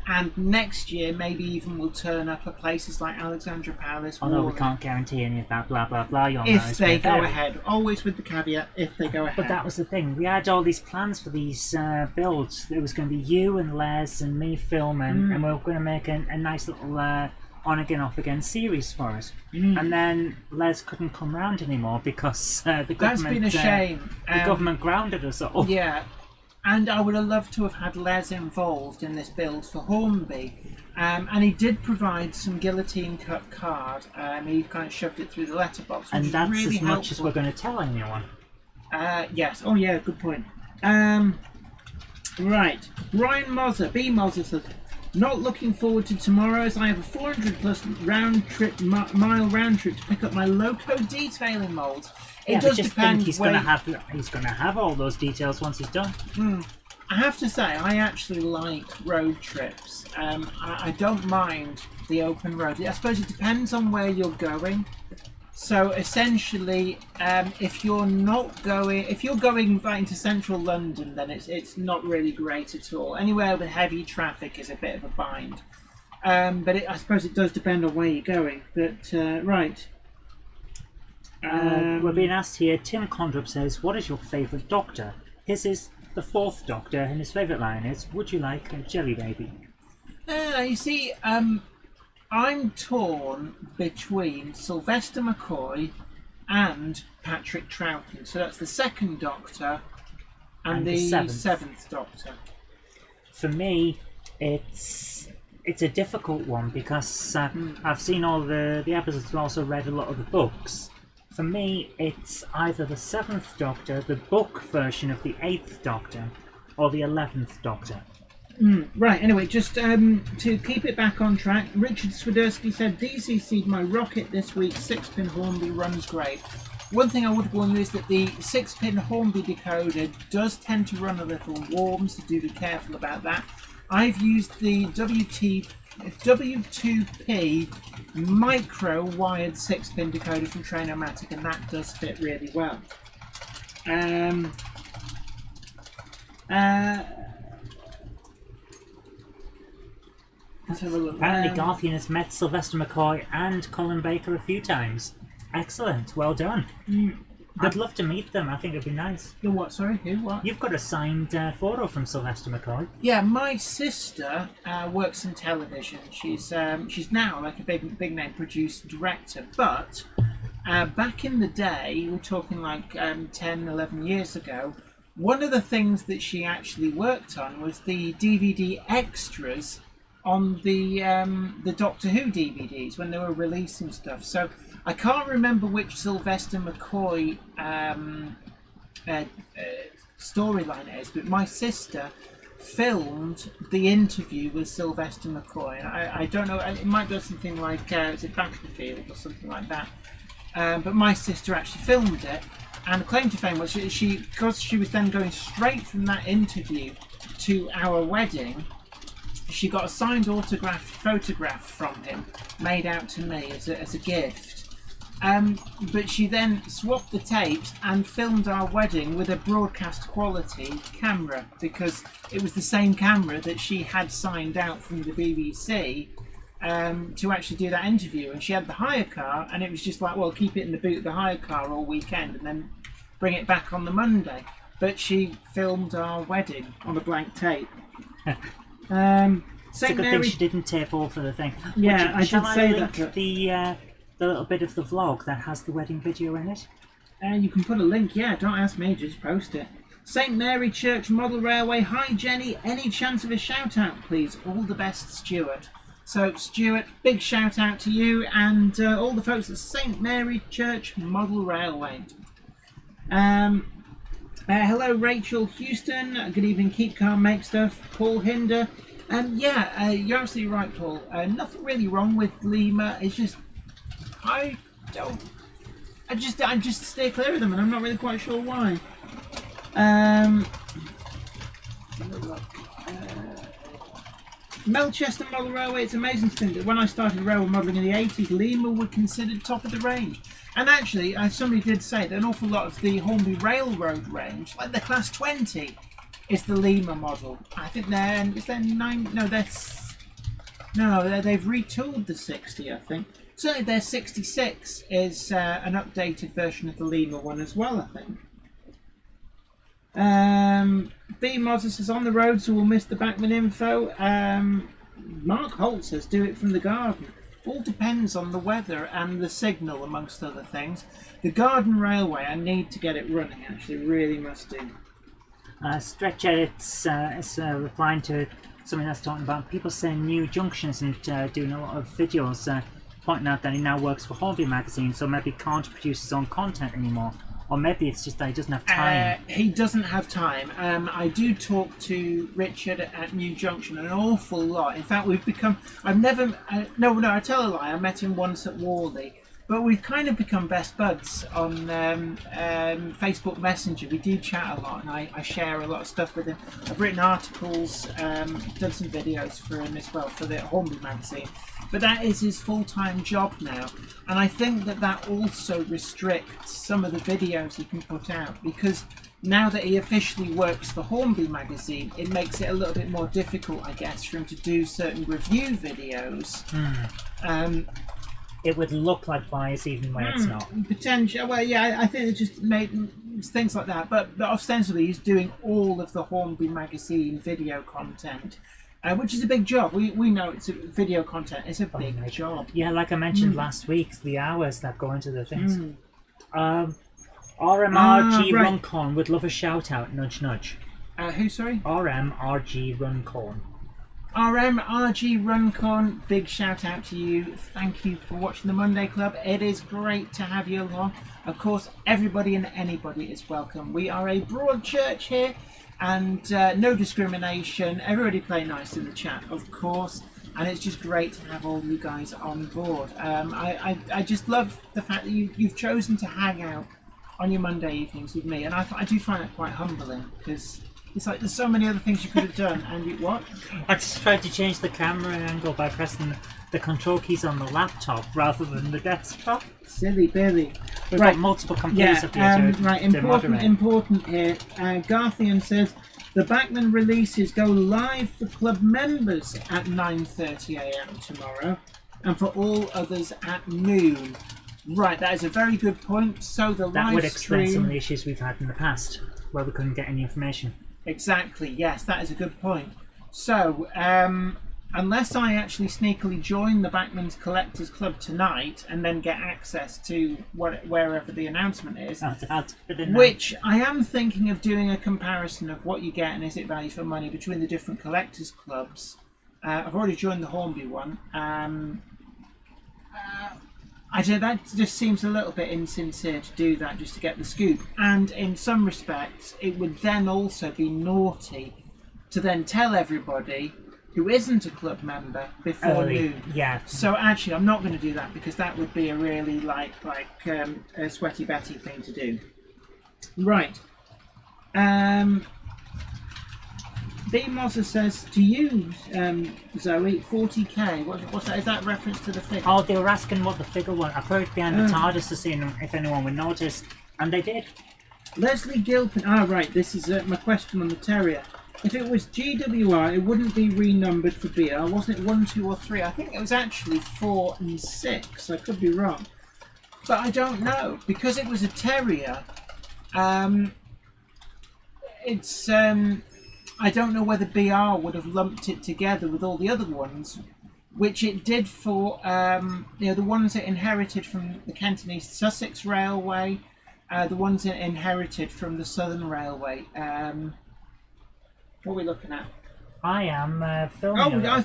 and next year maybe even will turn up at places like Alexandra Palace. Although we can't guarantee any of that blah blah blah. If they go ahead, always with the caveat, if they go ahead. But that was the thing. We had all these plans for these builds. It was going to be you and Les and me filming, and we were going to make a nice little on again off again series for it. And then Les couldn't come round anymore because the government. That's been a shame. The government grounded us all. Yeah. And I would have loved to have had Les involved in this build for Hornby. And he did provide some guillotine cut card. He kind of shoved it through the letterbox, which and that's really as much helpful. as we're going to tell anyone. Yes. Oh yeah, good point. Right. Brian Moser, B. Moser says, not looking forward to tomorrow as I have a 400 plus mile round trip to pick up my Loco detailing molds. It does depend. He's going to have all those details once he's done. I have to say, I actually like road trips. I don't mind the open road. I suppose it depends on where you're going. So essentially, if you're going right into central London, then it's not really great at all. Anywhere with heavy traffic is a bit of a bind. But I suppose it does depend on where you're going. But right. We're being asked here. Tim Condrup says, "What is your favourite Doctor?" His is the 4th Doctor, and his favourite line is, "Would you like a jelly baby?" You see, I'm torn between Sylvester McCoy and Patrick Troughton. So that's the 2nd Doctor and the 7th Doctor. For me, it's a difficult one because I've seen all the episodes and also read a lot of the books. For me, it's either the 7th Doctor, the book version of the 8th Doctor, or the 11th Doctor. Right, anyway, just to keep it back on track, Richard Swiderski said, DCC'd my rocket this week, 6-pin Hornby runs great. One thing I would warn you is that the 6-pin Hornby decoder does tend to run a little warm, so do be careful about that. I've used the W2P micro wired 6-pin decoder from Trainomatic, and that does fit really well. Let's have a look. Apparently Garfield has met Sylvester McCoy and Colin Baker a few times. Excellent, well done. I'd love to meet them, I think it'd be nice. The what, sorry? Who, what? You've got a signed photo from Sylvester McCoy. Yeah, my sister works in television. She's now like a big name producer, director, but back in the day, we're talking like 10, 11 years ago, one of the things that she actually worked on was the DVD extras on the Doctor Who DVDs when they were releasing stuff. So I can't remember which Sylvester McCoy storyline it is, but my sister filmed the interview with Sylvester McCoy. And I don't know, it might be something like, is it Battlefield or something like that? But my sister actually filmed it, and the claim to fame was because she was then going straight from that interview to our wedding. She got a signed autographed photograph from him made out to me as a gift. But she then swapped the tapes and filmed our wedding with a broadcast quality camera, because it was the same camera that she had signed out from the BBC to actually do that interview. And she had the hire car, and it was just like, well, keep it in the boot of the hire car all weekend and then bring it back on the Monday. But she filmed our wedding on a blank tape. It's a good thing she didn't tape all for the thing. Yeah, I did say link that. The little bit of the vlog that has the wedding video in it? You can put a link, yeah, don't ask me, just post it. St Mary Church Model Railway, hi Jenny, any chance of a shout out please? All the best, Stuart. So Stuart, big shout out to you and all the folks at St Mary Church Model Railway. Hello Rachel Houston, good evening, keep calm, make stuff. Paul Hinder, yeah, you're absolutely right Paul, nothing really wrong with Lima, it's just I just stay clear of them, and I'm not really quite sure why. Melchester Model Railway, it's amazing to think that when I started railway modelling in the 80s, Lima were considered top of the range. And actually, somebody did say that an awful lot of the Hornby Railroad range, like the Class 20, is the Lima model. I think they've retooled the 60, I think. Certainly their 66 is an updated version of the Lima one as well, I think. B Modder says, on the road, so we'll miss the Backman info. Mark Holt says, do it from the garden. All depends on the weather and the signal, amongst other things. The Garden Railway, I need to get it running, actually, really must do. Stretch Edits is replying to something that's talking about people saying new junctions and doing a lot of videos, pointing out that he now works for Hornby magazine, so maybe can't produce his own content anymore. Or maybe it's just that he doesn't have time. He doesn't have time. I do talk to Richard at New Junction an awful lot. In fact, we've become... I tell a lie. I met him once at Worley. But we've kind of become best buds on Facebook Messenger. We do chat a lot, and I share a lot of stuff with him. I've written articles, done some videos for him as well, for the Hornby magazine. But that is his full-time job now. And I think that also restricts some of the videos he can put out, because now that he officially works for Hornby magazine, it makes it a little bit more difficult, I guess, for him to do certain review videos. It would look like bias even when it's not. Potential. Well, yeah, I think it just made things like that. But ostensibly, he's doing all of the Hornby magazine video content, which is a big job. We know it's video content. It's a big job. Yeah, like I mentioned last week, the hours that go into the things. RMRG Runcorn would love a shout out. Nudge, nudge. Who? Sorry. RMRG Runcorn. RMRG Runcorn, big shout out to you. Thank you for watching the Monday Club. It is great to have you along. Of course, everybody and anybody is welcome. We are a broad church here, and no discrimination. Everybody play nice in the chat, of course. And it's just great to have all you guys on board. I just love the fact that you've chosen to hang out on your Monday evenings with me, and I do find that quite humbling, because it's like there's so many other things you could have done, and you what? I just tried to change the camera angle by pressing the control keys on the laptop rather than the desktop. Silly Billy. We've got multiple computers up here to moderate. Important here. Garthian says, the Bachman releases go live for club members at 9:30 a.m. tomorrow, and for all others at noon. Right, that is a very good point. So the that live would explain stream... some of the issues we've had in the past, where we couldn't get any information. Exactly, yes, that is a good point. So, unless I actually sneakily join the Bachman's Collectors Club tonight and then get access to wherever the announcement is, which I am thinking of doing a comparison of what you get and is it value for money between the different collectors clubs. I've already joined the Hornby one. That just seems a little bit insincere to do that just to get the scoop. And in some respects, it would then also be naughty to then tell everybody who isn't a club member before noon. Yeah. So actually, I'm not going to do that, because that would be a really a Sweaty Betty thing to do. Right. B. Mozza says to you, Zoe, 40k. What's that? Is that reference to the figure? Oh, they were asking what the figure was. I put it behind the Tardis to see if anyone would notice, and they did. Leslie Gilpin. Right. This is my question on the Terrier. If it was GWR, it wouldn't be renumbered for BR. Wasn't it 1, 2, or 3? I think it was actually 4 and 6. I could be wrong, but I don't know, because it was a Terrier. I don't know whether BR would have lumped it together with all the other ones, which it did for the ones it inherited from the Kent and East Sussex Railway, the ones it inherited from the Southern Railway. What are we looking at? I am filming. I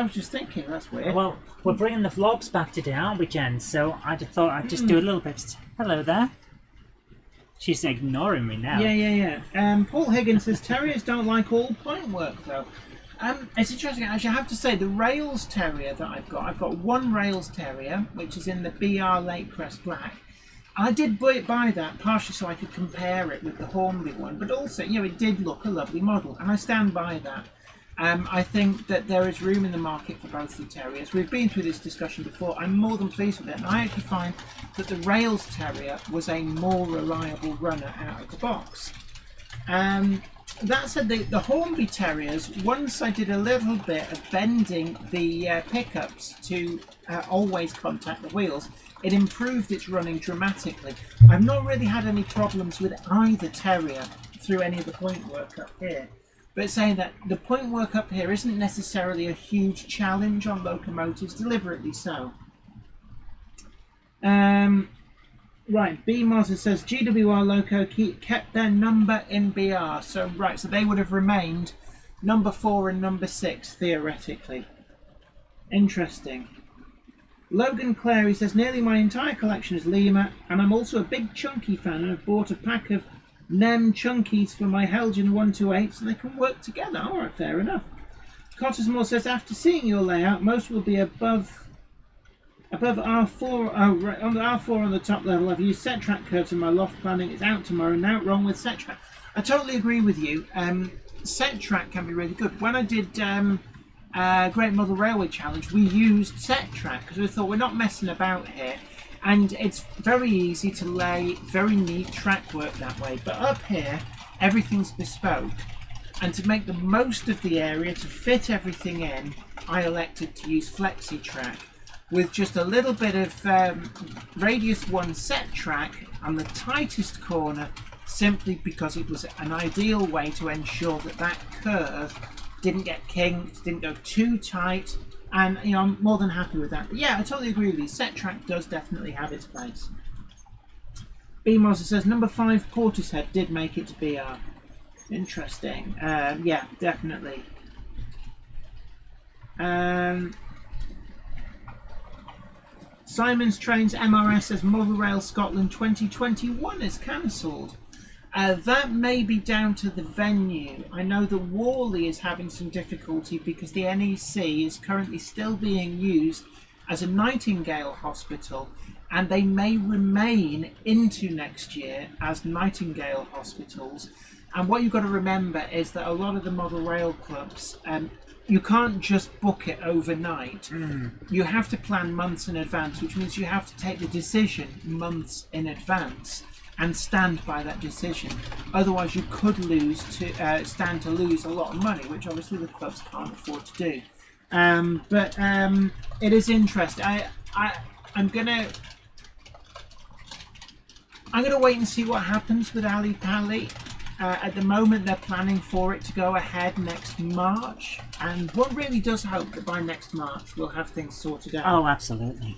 was just thinking, that's weird. Well, we're bringing the vlogs back today, aren't we, Jen? So I just thought I'd just do a little bit. Hello there. She's ignoring me now. Yeah. Paul Higgins says, Terriers don't like all point work, though. It's interesting, actually. I have to say, the Rails Terrier that I've got one Rails Terrier, which is in the BR Lake Crest Black. I did buy that partially so I could compare it with the Hornby one, but also, it did look a lovely model, and I stand by that. I think that there is room in the market for both the Terriers. We've been through this discussion before. I'm more than pleased with it, and I actually find that the Rails Terrier was a more reliable runner out of the box. That said, the Hornby Terriers, once I did a little bit of bending the pickups to always contact the wheels, it improved its running dramatically. I've not really had any problems with either Terrier through any of the point work up here. But saying that the point work up here isn't necessarily a huge challenge on Locomotives, deliberately so. Right, B. Mozza says GWR Loco kept their number in BR. So they would have remained number 4 and number 6 theoretically. Interesting. Logan Clary says nearly my entire collection is Lima, and I'm also a big Chunky fan and have bought a pack of Nem Chunkies for my Helgen 128 so they can work together. Alright, fair enough. Cottesmore says, after seeing your layout, most will be above R4. On the R4 on the top level, I've used set track curves in my loft planning. It's out tomorrow. Now wrong with set track. I totally agree with you. Set track can be really good. When I did Great Model Railway Challenge, we used set track because we thought we're not messing about here. And it's very easy to lay very neat track work that way. But up here, everything's bespoke. And to make the most of the area, to fit everything in, I elected to use Flexi Track with just a little bit of Radius 1 set track on the tightest corner, simply because it was an ideal way to ensure that that curve didn't get kinked, didn't go too tight. And I'm more than happy with that. But yeah, I totally agree with you. Set track does definitely have its place. B. Mozza says number 5 Portishead did make it to BR. Interesting. Yeah, definitely. Simon's Trains MRS says Model Rail Scotland 2021 is cancelled. That may be down to the venue. I know that Worley is having some difficulty because the NEC is currently still being used as a Nightingale hospital, and they may remain into next year as Nightingale hospitals. And what you've got to remember is that a lot of the model rail clubs, you can't just book it overnight. You have to plan months in advance, which means you have to take the decision months in advance and stand by that decision. Otherwise, you could stand to lose a lot of money, which obviously the clubs can't afford to do. But it is interesting. I'm gonna wait and see what happens with Ali Pali. At the moment, they're planning for it to go ahead next March, and one really does hope that by next March we'll have things sorted out. Oh, absolutely.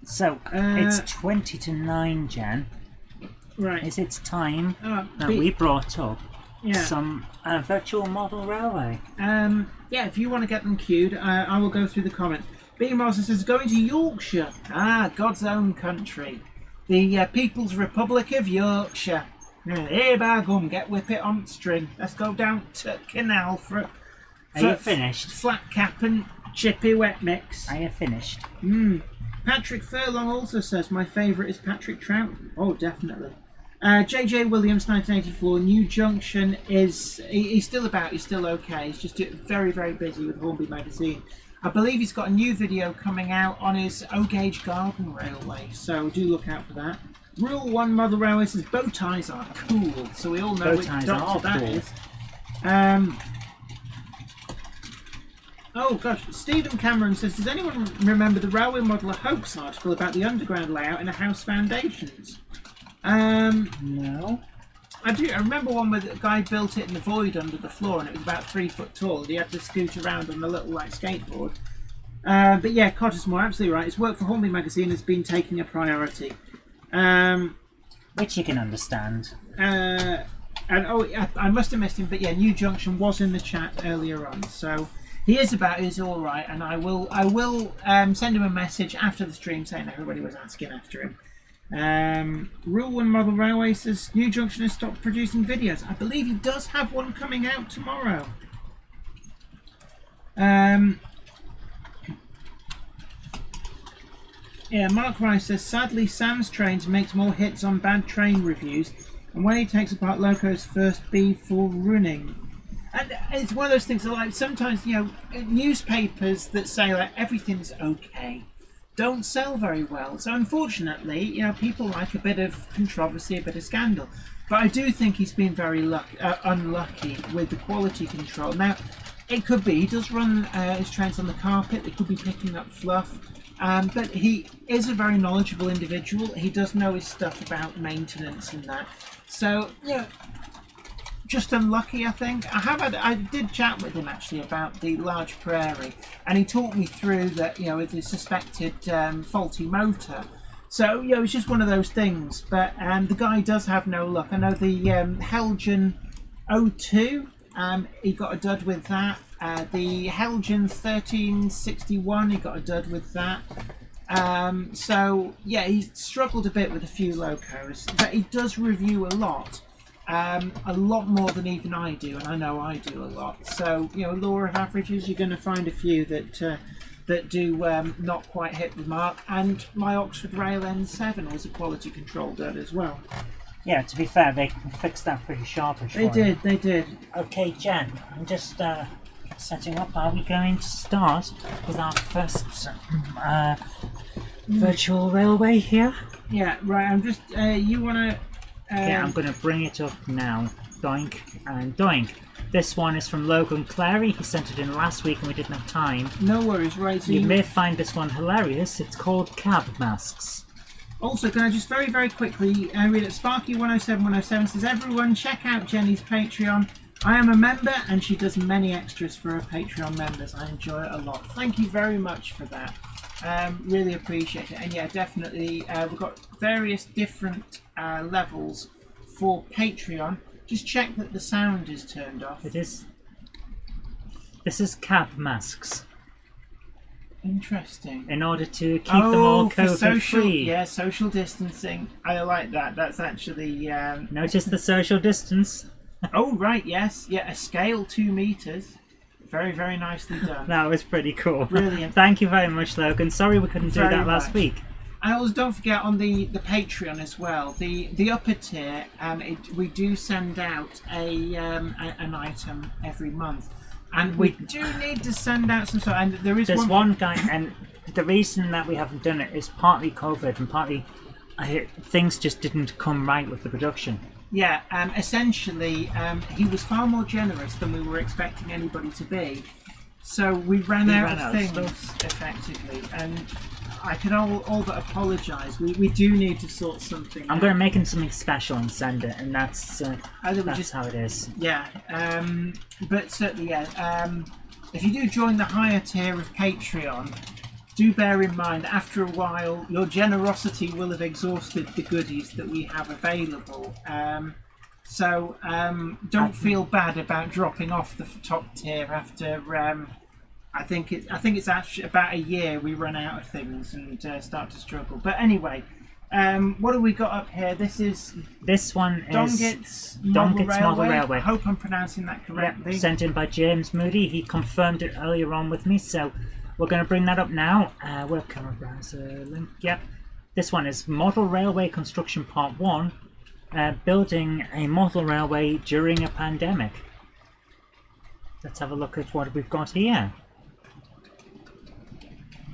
So, it's 20 to 9, Jen. Right. It's time that we brought up some virtual model railway. Yeah, if you want to get them queued, I will go through the comment. B. Morrison says, going to Yorkshire. God's own country. The People's Republic of Yorkshire. Here, by gum, get whippet on string. Let's go down to Canal for Are you finished? Flat cap and chippy wet mix. Are you finished? Patrick Furlong also says, my favourite is Patrick Trout. Oh, definitely. JJ Williams, 1984, New Junction is... He's still about, he's still okay. He's just very, very busy with Hornby magazine. I believe he's got a new video coming out on his O-Gauge Garden Railway, so do look out for that. Rule 1 Model Railway says bow ties are cool, so we all know which doctor that is. Oh gosh, Stephen Cameron says, does anyone remember the Railway Modeller Hoax article about the underground layout in a house foundations? No. I remember one where the guy built it in the void under the floor, and it was about 3 foot tall. He had to scoot around on a little skateboard. But yeah, Cottesmore, absolutely right. His work for Hornby magazine has been taking a priority. Which you can understand. And I must have missed him, but yeah, New Junction was in the chat earlier on, so he is about. He's all right, and I will send him a message after the stream saying everybody was asking after him. Rule 1 Model Railway says New Junction has stopped producing videos. I believe he does have one coming out tomorrow. Yeah, Mark Rice says, sadly Sam's Trains makes more hits on bad train reviews, and when he takes apart Loco's first B for running. And it's one of those things that, like, sometimes, you know, newspapers that say like everything's okay don't sell very well. So unfortunately, you know, people like a bit of controversy, a bit of scandal. But I do think he's been very unlucky with the quality control. Now, it could be he does run his trains on the carpet. They could be picking up fluff. But he is a very knowledgeable individual. He does know his stuff about maintenance and that. So, yeah, just unlucky, I think. I did chat with him actually about the large prairie, and he talked me through that, you know, with the suspected faulty motor. So, you know, it's just one of those things. But the guy does have no luck. I know the Helgen 02, he got a dud with that. The Helgen 1361, he got a dud with that. So, yeah, he struggled a bit with a few locos, but he does review a lot more than even I do, and I know I do a lot. So, you know, law of averages, you're going to find a few that do not quite hit the mark. And my Oxford Rail N7 was a quality control dud as well. Yeah, to be fair, they fixed that pretty sharpish. They did. Okay, Jen, I'm just setting up. Are we going to start with our first virtual railway here? Yeah, right. I'm just. You want to? Okay, I'm going to bring it up now. Doink and doink. This one is from Logan Clary. He sent it in last week and we didn't have time. No worries, right. So you may find this one hilarious. It's called Cab Masks. Also, can I just very, very quickly read it? Sparky107 says, everyone check out Jenny's Patreon. I am a member and she does many extras for her Patreon members. I enjoy it a lot. Thank you very much for that. Really appreciate it. And yeah, definitely, we've got various different levels for Patreon. Just check that the sound is turned off. It is. This is Cab Masks. Interesting. In order to keep them all COVID-free. Yeah, social distancing. I like that. That's actually... Notice the social distance. Oh, right, yes. Yeah, a scale 2 meters. Very, very nicely done. That was pretty cool. Brilliant. Thank you very much, Logan. Sorry we couldn't do that last week. And also don't forget on the Patreon as well, the upper tier, we do send out an item every month. And we do need to send out some sort. And there's one guy, and the reason that we haven't done it is partly COVID and partly things just didn't come right with the production. Yeah, essentially, he was far more generous than we were expecting anybody to be. So we ran out of things, effectively, and I can all but apologise. We do need to sort something out. I'm going to make him something special and send it, and that's how it is. Yeah, but certainly, yeah. If you do join the higher tier of Patreon, do bear in mind, after a while, your generosity will have exhausted the goodies that we have available. So don't feel bad about dropping off the top tier after. I think it's actually about a year we run out of things and start to struggle. But anyway, what have we got up here? This one is Donget's Model Railway. I hope I'm pronouncing that correctly. Yep, sent in by James Moody. He confirmed it earlier on with me, so we're going to bring that up now. Where can I browse a link? Yep. This one is Model Railway Construction Part 1. Building a model railway during a pandemic. Let's have a look at what we've got here.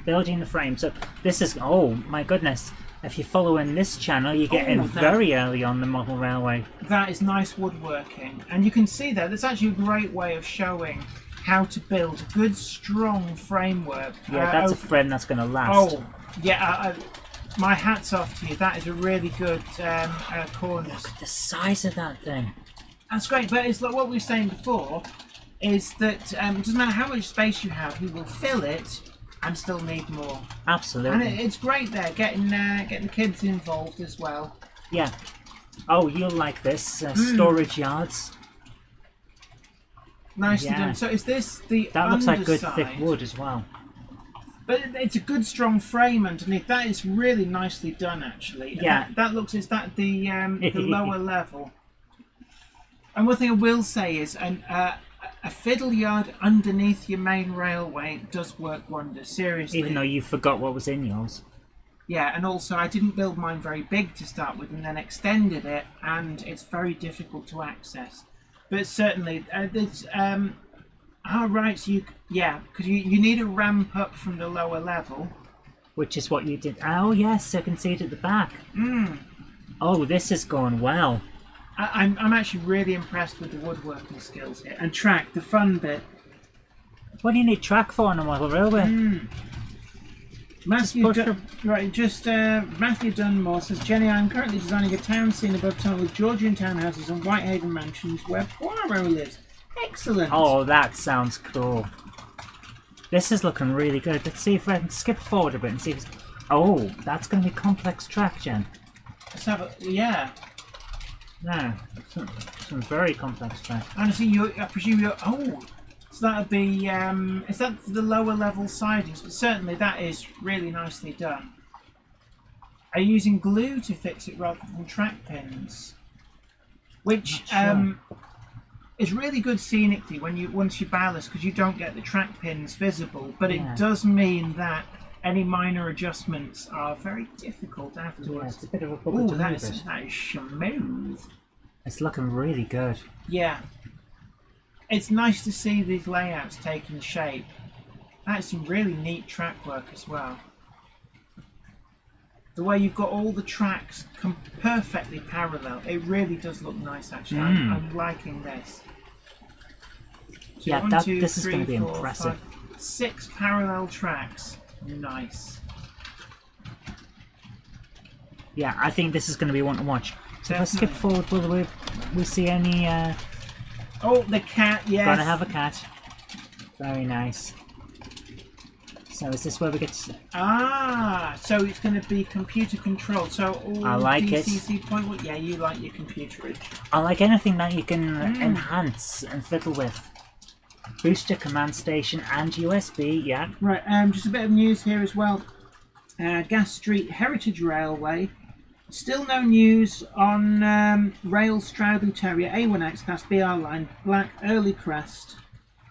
Building the frame. So this is, oh my goodness, if you follow in this channel you get in very early on the model railway. That is nice woodworking, and you can see that's actually a great way of showing how to build a good strong framework. Yeah, that's a frame that's going to last. Oh yeah, my hat's off to you. That is a really good cornice. The size of that thing. That's great, but it's like what we were saying before, is that it doesn't matter how much space you have, you will fill it and still need more. Absolutely. And it's great there, getting the kids involved as well. Yeah. Oh, you'll like this. Storage yards. Nicely done. So is this the That looks like good underside? thick wood as well. But it's a good strong frame underneath. That is really nicely done, actually. Yeah. That looks, is that the lower level? And one thing I will say is, a fiddle yard underneath your main railway does work wonders, seriously. Even though you forgot what was in yours. Yeah, and also I didn't build mine very big to start with and then extended it, and it's very difficult to access. But certainly, there's... right, so because you need a ramp up from the lower level. Which is what you did. Oh yes, I can see it at the back. Oh, this is going well. I'm actually really impressed with the woodworking skills here. And track, the fun bit. What do you need track for on a model railway? Matthew Dunmore says, Jenny, I'm currently designing a town scene above town with Georgian townhouses and Whitehaven mansions where Poirot lives. Excellent. Oh, that sounds cool. This is looking really good. Let's see if I can skip forward a bit and see if it's... Oh, that's going to be complex track, Jen. Let's have a... Yeah. Yeah, some very complex track. Honestly, I presume you're... Oh, so that would be... is that the lower level sidings? But certainly that is really nicely done. Are you using glue to fix it rather than track pins? Which... It's really good scenically once you ballast, because you don't get the track pins visible, but it does mean that any minor adjustments are very difficult afterwards. Yeah, it's a bit of a bubble to that is smooth. It's looking really good. Yeah. It's nice to see these layouts taking shape. That's some really neat track work as well. The way you've got all the tracks perfectly parallel, it really does look nice actually. I'm liking this. So yeah, this is going to be impressive. 6 parallel tracks. Nice. Yeah, I think this is going to be one to watch. So if I skip forward, will we see any... Oh, the cat, yes. Gonna have a cat. Very nice. So is this where we get to... So it's going to be computer controlled. So all I like DCC point. Yeah, you like your computerage. I like anything that you can enhance and fiddle with. booster, command station, and USB. Yeah. Right. Just a bit of news here as well. Gas Street Heritage Railway. Still no news on Rail Stroudley Terrier A1X Class BR line Black Early Crest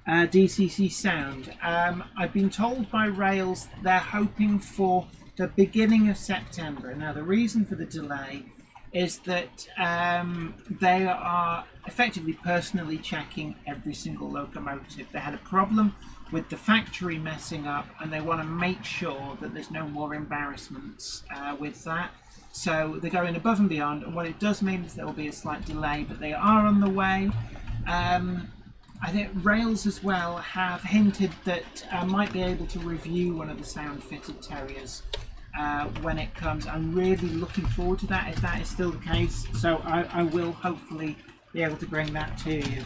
DCC sound. I've been told by Rails they're hoping for the beginning of September. Now the reason for the delay is that they are effectively personally checking every single locomotive. They had a problem with the factory messing up, and they want to make sure that there's no more embarrassments with that. So they're going above and beyond, and what it does mean is there will be a slight delay, but they are on the way. I think Rails as well have hinted that I might be able to review one of the sound-fitted Terriers when it comes. I'm really looking forward to that, if that is still the case. So I will hopefully be able to bring that to you.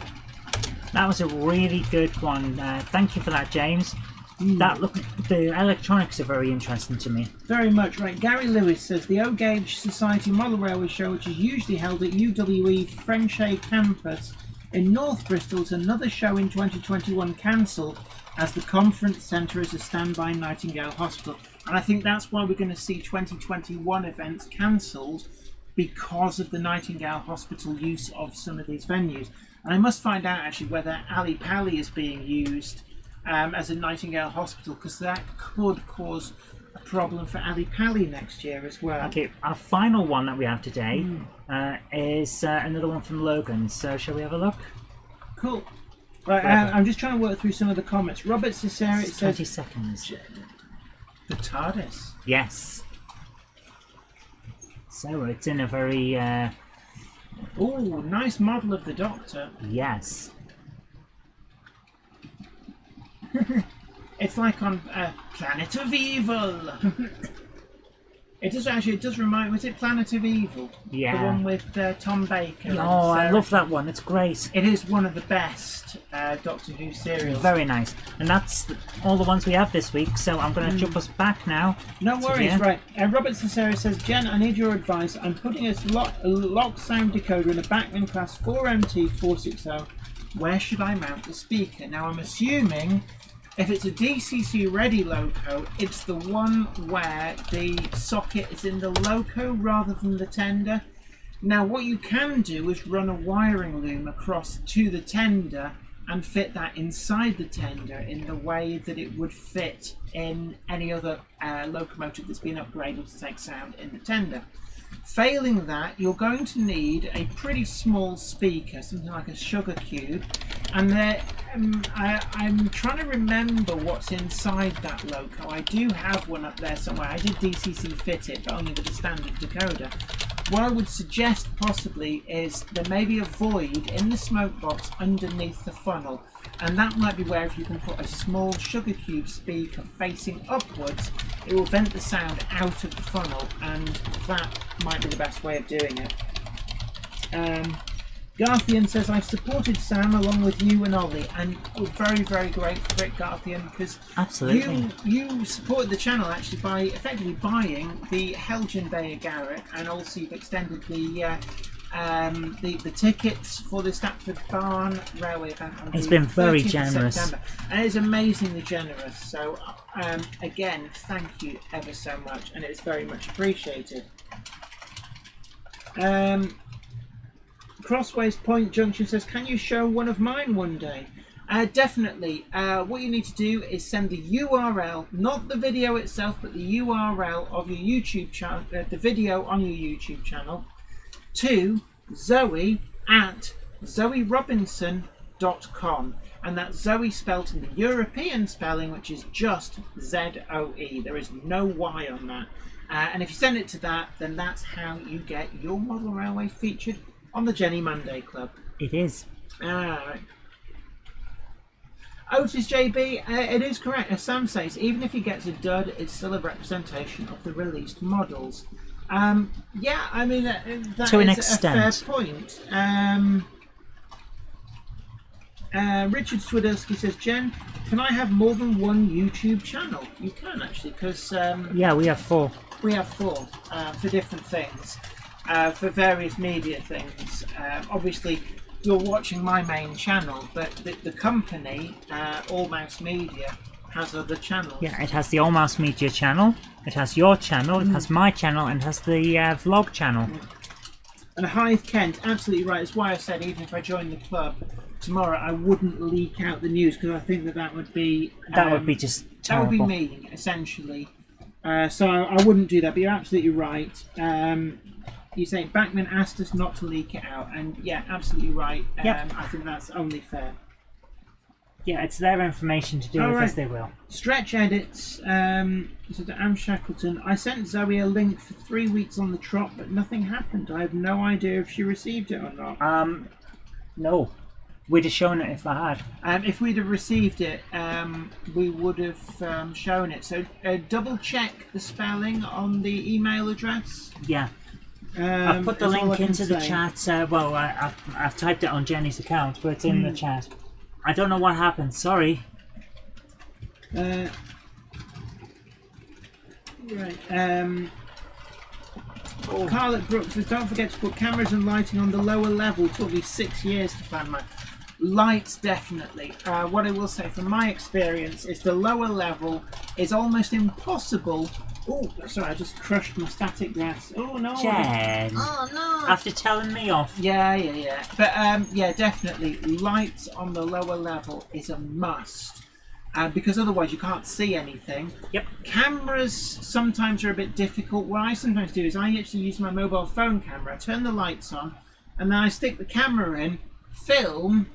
That was a really good one. Thank you for that, James. The electronics are very interesting to me. Very much, right. Gary Lewis says the O-Gauge Society Model Railway Show, which is usually held at UWE Frenchay Campus in North Bristol, is another show in 2021 cancelled as the conference centre is a standby Nightingale Hospital. And I think that's why we're going to see 2021 events cancelled, because of the Nightingale Hospital use of some of these venues. And I must find out actually whether Ali Pali is being used as a Nightingale Hospital, because that could cause a problem for Ali Pali next year as well. Okay, our final one that we have today is another one from Logan. So shall we have a look? Cool. Right, I'm just trying to work through some of the comments. Robert Cicero says 20 seconds. The Tardis. Yes. So it's in a very oh, nice model of the Doctor. yes. It's like on Planet of Evil. It does remind. Was it Planet of Evil? Yeah. The one with Tom Baker. Oh, I love that one. It's great. It is one of the best Doctor Who serials. Very nice. And that's all the ones we have this week. So I'm going to jump us back now. No worries. Right. Robert Cicero says, Jen, I need your advice. I'm putting a lock sound decoder in a Bachmann Class 4MT 460. Where should I mount the speaker? Now I'm assuming, if it's a DCC ready loco, it's the one where the socket is in the loco rather than the tender. Now what you can do is run a wiring loom across to the tender and fit that inside the tender in the way that it would fit in any other locomotive that's been upgraded to take sound in the tender. Failing that, you're going to need a pretty small speaker, something like a sugar cube, and I'm trying to remember what's inside that loco. I do have one up there somewhere. I did DCC fit it, but only with a standard decoder. What I would suggest possibly is there may be a void in the smoke box underneath the funnel, and that might be where, if you can put a small sugar cube speaker facing upwards, it will vent the sound out of the funnel, and that might be the best way of doing it. Garthian says, I've supported Sam along with you and Ollie, and we're very, very grateful for it, Garthian, because Absolutely. you supported the channel actually by effectively buying the Helgen Bay Garrett, and also you've extended the tickets for the Stratford Barn Railway event. It's been very 30th generous. September, and it's amazingly generous. So again, thank you ever so much, and it's very much appreciated. Crossways Point Junction says, can you show one of mine one day? Definitely. What you need to do is send the URL, not the video itself, but the URL of your YouTube channel, the video on your YouTube channel, to Zoe at zoerobinson.com, and that's Zoe spelt in the European spelling, which is just Z-O-E. There is no Y on that. And if you send it to that, then that's how you get your model railway featured on the Jenny Monday Club. It is. Alright. Otis JB, it is correct. As Sam says, even if he gets a dud, it's still a representation of the released models. Yeah, I mean, that to an is extent. a fair point. Richard Swiderski says, Jen, can I have more than one YouTube channel? You can actually, because Yeah, we have 4. we have 4 for different things, for various media things. Obviously, you're watching my main channel, but the company, All Mouse Media, has other channels. Yeah, it has the All Mouse Media channel, it has your channel, it has my channel, and it has the vlog channel. And Hythe Kent, absolutely right. That's why I said even if I joined the club tomorrow, I wouldn't leak out the news, because I think that would be... that would be just terrible. That would be me, essentially. So I wouldn't do that, but you're absolutely right. You say Backman asked us not to leak it out, and yeah, absolutely right. Yep. I think that's only fair. Yeah, it's their information to do with as they will. Stretch edits. So to Am Shackleton, I sent Zoe a link for 3 weeks on the trot, but nothing happened. I have no idea if she received it or not. No. We'd have shown it if I had. If we'd have received it, we would have shown it. So double check the spelling on the email address. Yeah. I've put the link into the chat. Well, I've typed it on Jenny's account, but it's in the chat. I don't know what happened. Sorry. Right. Carlett Brooks says, don't forget to put cameras and lighting on the lower level. It took me 6 years to plan my lights. Definitely. What I will say from my experience is the lower level is almost impossible. Oh, sorry, I just crushed my static glass. Oh no! Jen. Oh no! After telling me off. Yeah. But yeah, definitely, lights on the lower level is a must. Because otherwise you can't see anything. Yep. Cameras sometimes are a bit difficult. What I sometimes do is I actually use my mobile phone camera, turn the lights on, and then I stick the camera in, film,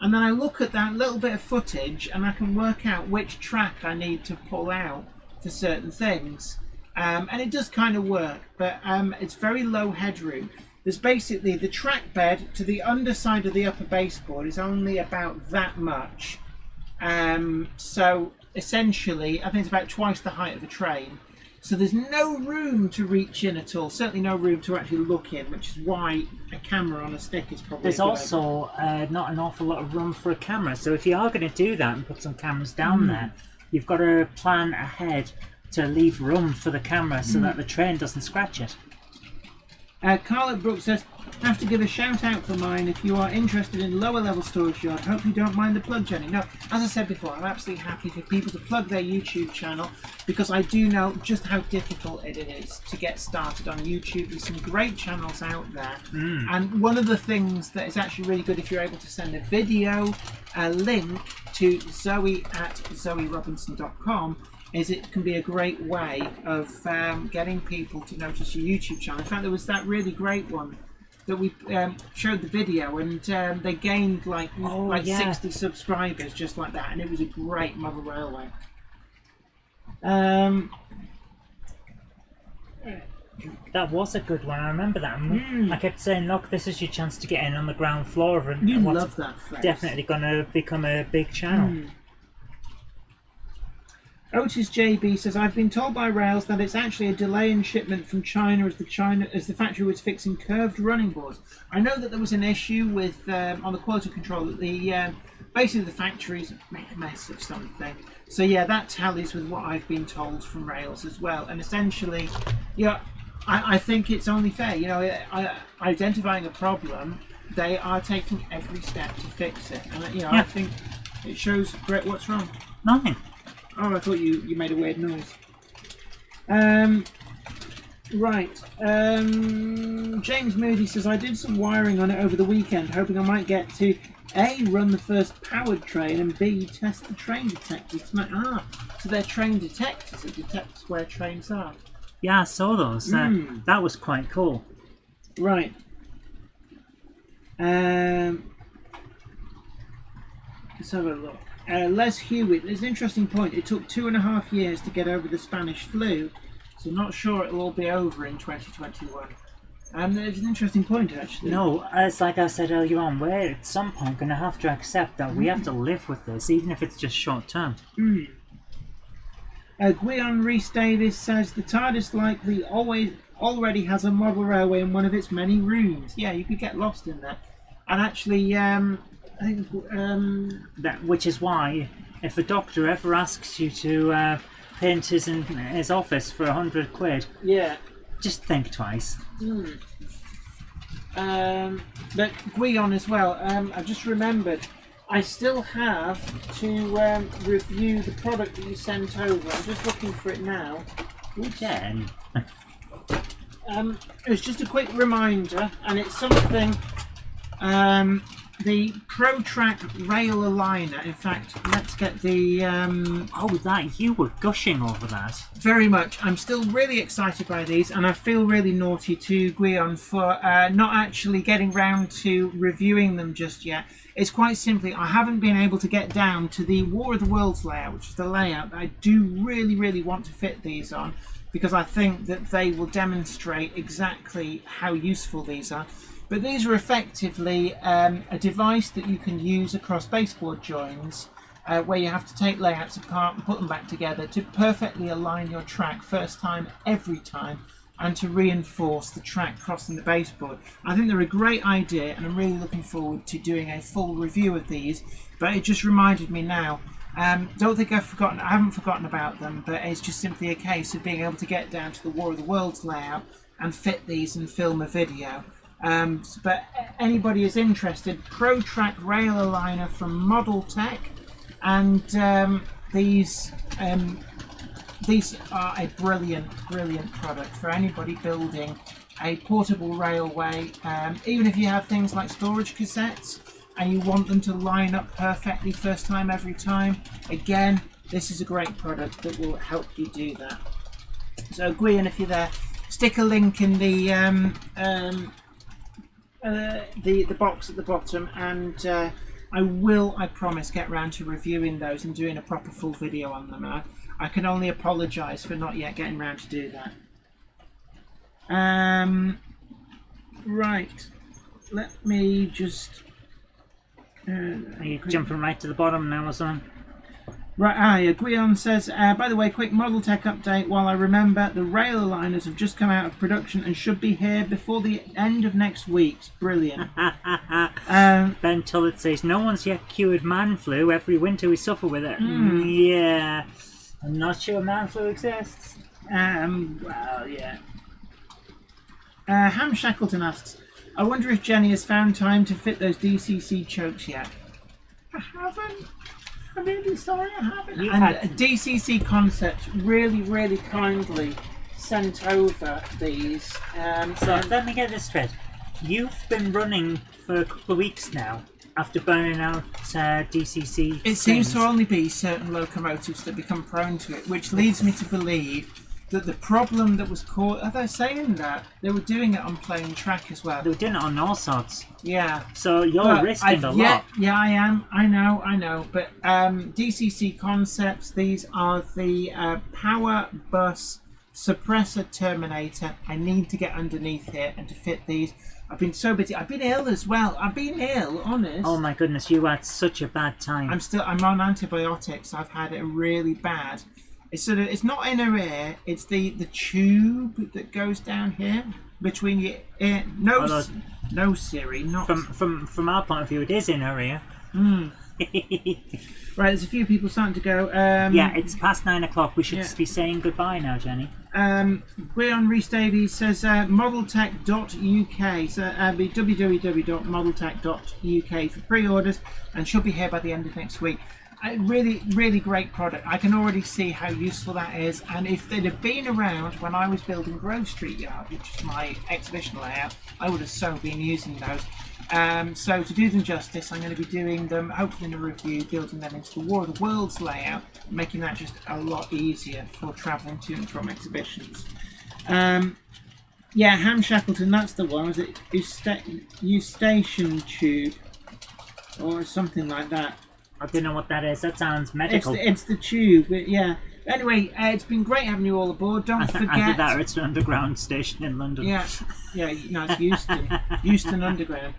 and then I look at that little bit of footage and I can work out which track I need to pull out for certain things. And it does kind of work, but it's very low headroom. There's basically the track bed to the underside of the upper baseboard is only about that much. So essentially, I think it's about twice the height of a train. So there's no room to reach in at all. Certainly no room to actually look in, which is why a camera on a stick is probably. There's also not an awful lot of room for a camera. So if you are going to do that and put some cameras down there, you've got to plan ahead to leave room for the camera so that the train doesn't scratch it. Carla Brooks says, have to give a shout out for mine if you are interested in lower level storage yard. Hope you don't mind the plug, Jenny. No, as I said before, I'm absolutely happy for people to plug their YouTube channel because I do know just how difficult it is to get started on YouTube. There's some great channels out there. And one of the things that is actually really good if you're able to send a video, a link to Zoe at zoerobinson.com is it can be a great way of getting people to notice your YouTube channel. In fact, there was that really great one that we showed the video and they gained like 60 subscribers just like that, and it was a great model railway. That was a good one. I remember that. I kept saying, look, this is your chance to get in on the ground floor of you love that phrase. Definitely going to become a big channel. Otis JB says, I've been told by Rails that it's actually a delay in shipment from China as the factory was fixing curved running boards. I know that there was an issue with on the quality control that the basically the factories made a mess of something. So yeah, that tallies with what I've been told from Rails as well. And essentially, I think it's only fair. Identifying a problem, they are taking every step to fix it. And I think it shows great. What's wrong? Nothing. Oh, I thought you made a weird noise. Right. James Moody says, I did some wiring on it over the weekend, hoping I might get to A, run the first powered train, and B, test the train detectors. So they're train detectors. It detects where trains are. Yeah, I saw those. That was quite cool. Right. Let's have a look. Les Hewitt, there's an interesting point. It took 2.5 years to get over the Spanish flu, so I'm not sure it will all be over in 2021. There's an interesting point, actually. No, it's like I said earlier on, we're at some point going to have to accept that we have to live with this, even if it's just short term. Guion Rhys Davis says, the Tardis likely already has a model railway in one of its many rooms. Yeah, you could get lost in there. And actually, I think, which is why, if a doctor ever asks you to paint his office for £100, yeah, just think twice. But Guion as well. I just remembered. I still have to review the product that you sent over. I'm just looking for it now. Jen. It was just a quick reminder, and it's something. The ProTrack rail aligner. In fact, let's get the. Oh, that you were gushing over that. Very much. I'm still really excited by these, and I feel really naughty to Guion for not actually getting round to reviewing them just yet. It's quite simply I haven't been able to get down to the War of the Worlds layout, which is the layout that I do really, really want to fit these on, because I think that they will demonstrate exactly how useful these are. But these are effectively a device that you can use across baseboard joins, where you have to take layouts apart and put them back together to perfectly align your track first time, every time, and to reinforce the track crossing the baseboard. I think they're a great idea, and I'm really looking forward to doing a full review of these. But it just reminded me now. Don't think I've forgotten. I haven't forgotten about them, but it's just simply a case of being able to get down to the War of the Worlds layout and fit these and film a video. But anybody is interested, ProTrack rail aligner from Model Tech, and these are a brilliant product for anybody building a portable railway. Even if you have things like storage cassettes and you want them to line up perfectly first time every time, again, this is a great product that will help you do that. So Gwion, if you're there, stick a link in the box at the bottom, and I promise, get round to reviewing those and doing a proper full video on them. I can only apologise for not yet getting round to do that. Right, let me just... Are you jumping right to the bottom now or something? Right, yeah, Guion says, by the way, quick Model Tech update while I remember, the rail aligners have just come out of production and should be here before the end of next week. It's brilliant. Ben Tullett says, no one's yet cured man flu. Every winter we suffer with it. Yeah. I'm not sure man flu exists. Well, yeah. Ham Shackleton asks, I wonder if Jenny has found time to fit those DCC chokes yet. I haven't. I'm really sorry I haven't. And DCC Concepts really kindly sent over these. So let me get this straight. You've been running for a couple of weeks now after burning out DCC. It seems to only be certain locomotives that become prone to it, which leads me to believe that the problem that was caused... Are they saying that? They were doing it on plain track as well. They were doing it on all sorts. Yeah. So you're risking a lot. Yeah, I am. I know. But DCC Concepts, these are the power bus suppressor terminator. I need to get underneath here and to fit these. I've been so busy. I've been ill as well. I've been ill, honest. Oh my goodness, you had such a bad time. I'm on antibiotics. I've had it really bad. It's it's not inner ear. It's the tube that goes down here between your ear. No, Siri. Not from our point of view, it is inner ear. Right, there's a few people starting to go. Yeah, it's past 9 o'clock. We should be saying goodbye now, Jenny. Guion Reese Davies says modeltech.uk. So be www.modeltech.uk for pre-orders, and should be here by the end of next week. A really great product. I can already see how useful that is, and if they'd have been around when I was building Grove Street Yard, which is my exhibition layout, I would have so been using those. So to do them justice, I'm going to be doing them, hopefully in a review, building them into the War of the Worlds layout, making that just a lot easier for travelling to and from exhibitions. Yeah, Ham Shackleton, that's the one. Was it Eustachian tube or something like that? I don't know what that is. That sounds medical. It's the tube, but yeah. Anyway, it's been great having you all aboard. Don't forget. Either that or it's an underground station in London. Yeah, no, it's Euston Underground.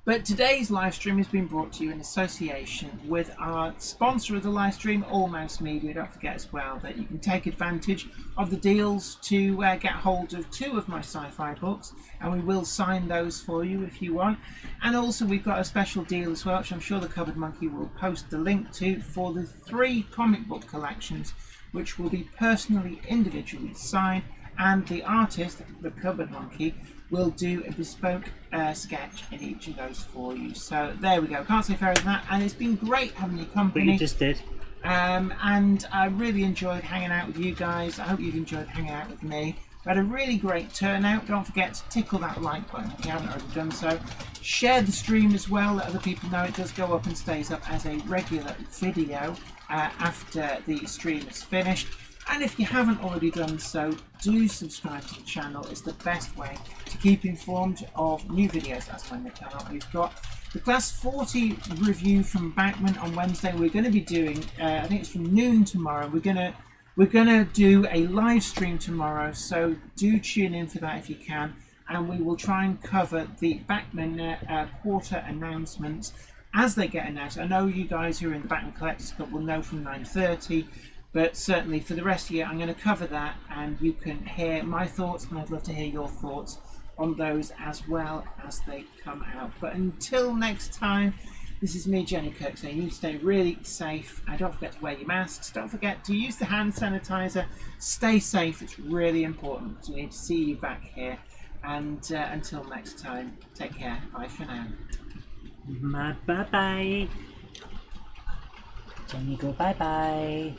But today's live stream has been brought to you in association with our sponsor of the live stream, Almost Media. Don't forget as well that you can take advantage of the deals to get hold of 2 of my sci-fi books, and we will sign those for you if you want. And also we've got a special deal as well, which I'm sure the Cupboard Monkey will post the link to, for the 3 comic book collections, which will be personally, individually signed and the artist, the Cupboard Monkey, will do a bespoke sketch in each of those for you. So there we go. Can't say fairer than that. And it's been great having your company. But you just did. And I really enjoyed hanging out with you guys. I hope you've enjoyed hanging out with me. We had a really great turnout. Don't forget to tickle that like button if you haven't already done so. Share the stream as well, let other people know it does go up and stays up as a regular video after the stream is finished. And if you haven't already done so, do subscribe to the channel. It's the best way to keep informed of new videos as when they come out. We've got the Class 40 review from Backman on Wednesday. We're going to be doing, I think it's from noon tomorrow. We're gonna do a live stream tomorrow, so do tune in for that if you can. And we will try and cover the Backman quarter announcements as they get announced. I know you guys who are in the Backman Collectors Club will know from 9:30. But certainly for the rest of the year, I'm going to cover that, and you can hear my thoughts, and I'd love to hear your thoughts on those as well as they come out. But until next time, this is me, Jenny Kirk, saying you stay really safe, and don't forget to wear your masks. Don't forget to use the hand sanitizer. Stay safe. It's really important. So we need to see you back here. And until next time, take care. Bye for now. Bye-bye. Jenny, go bye-bye.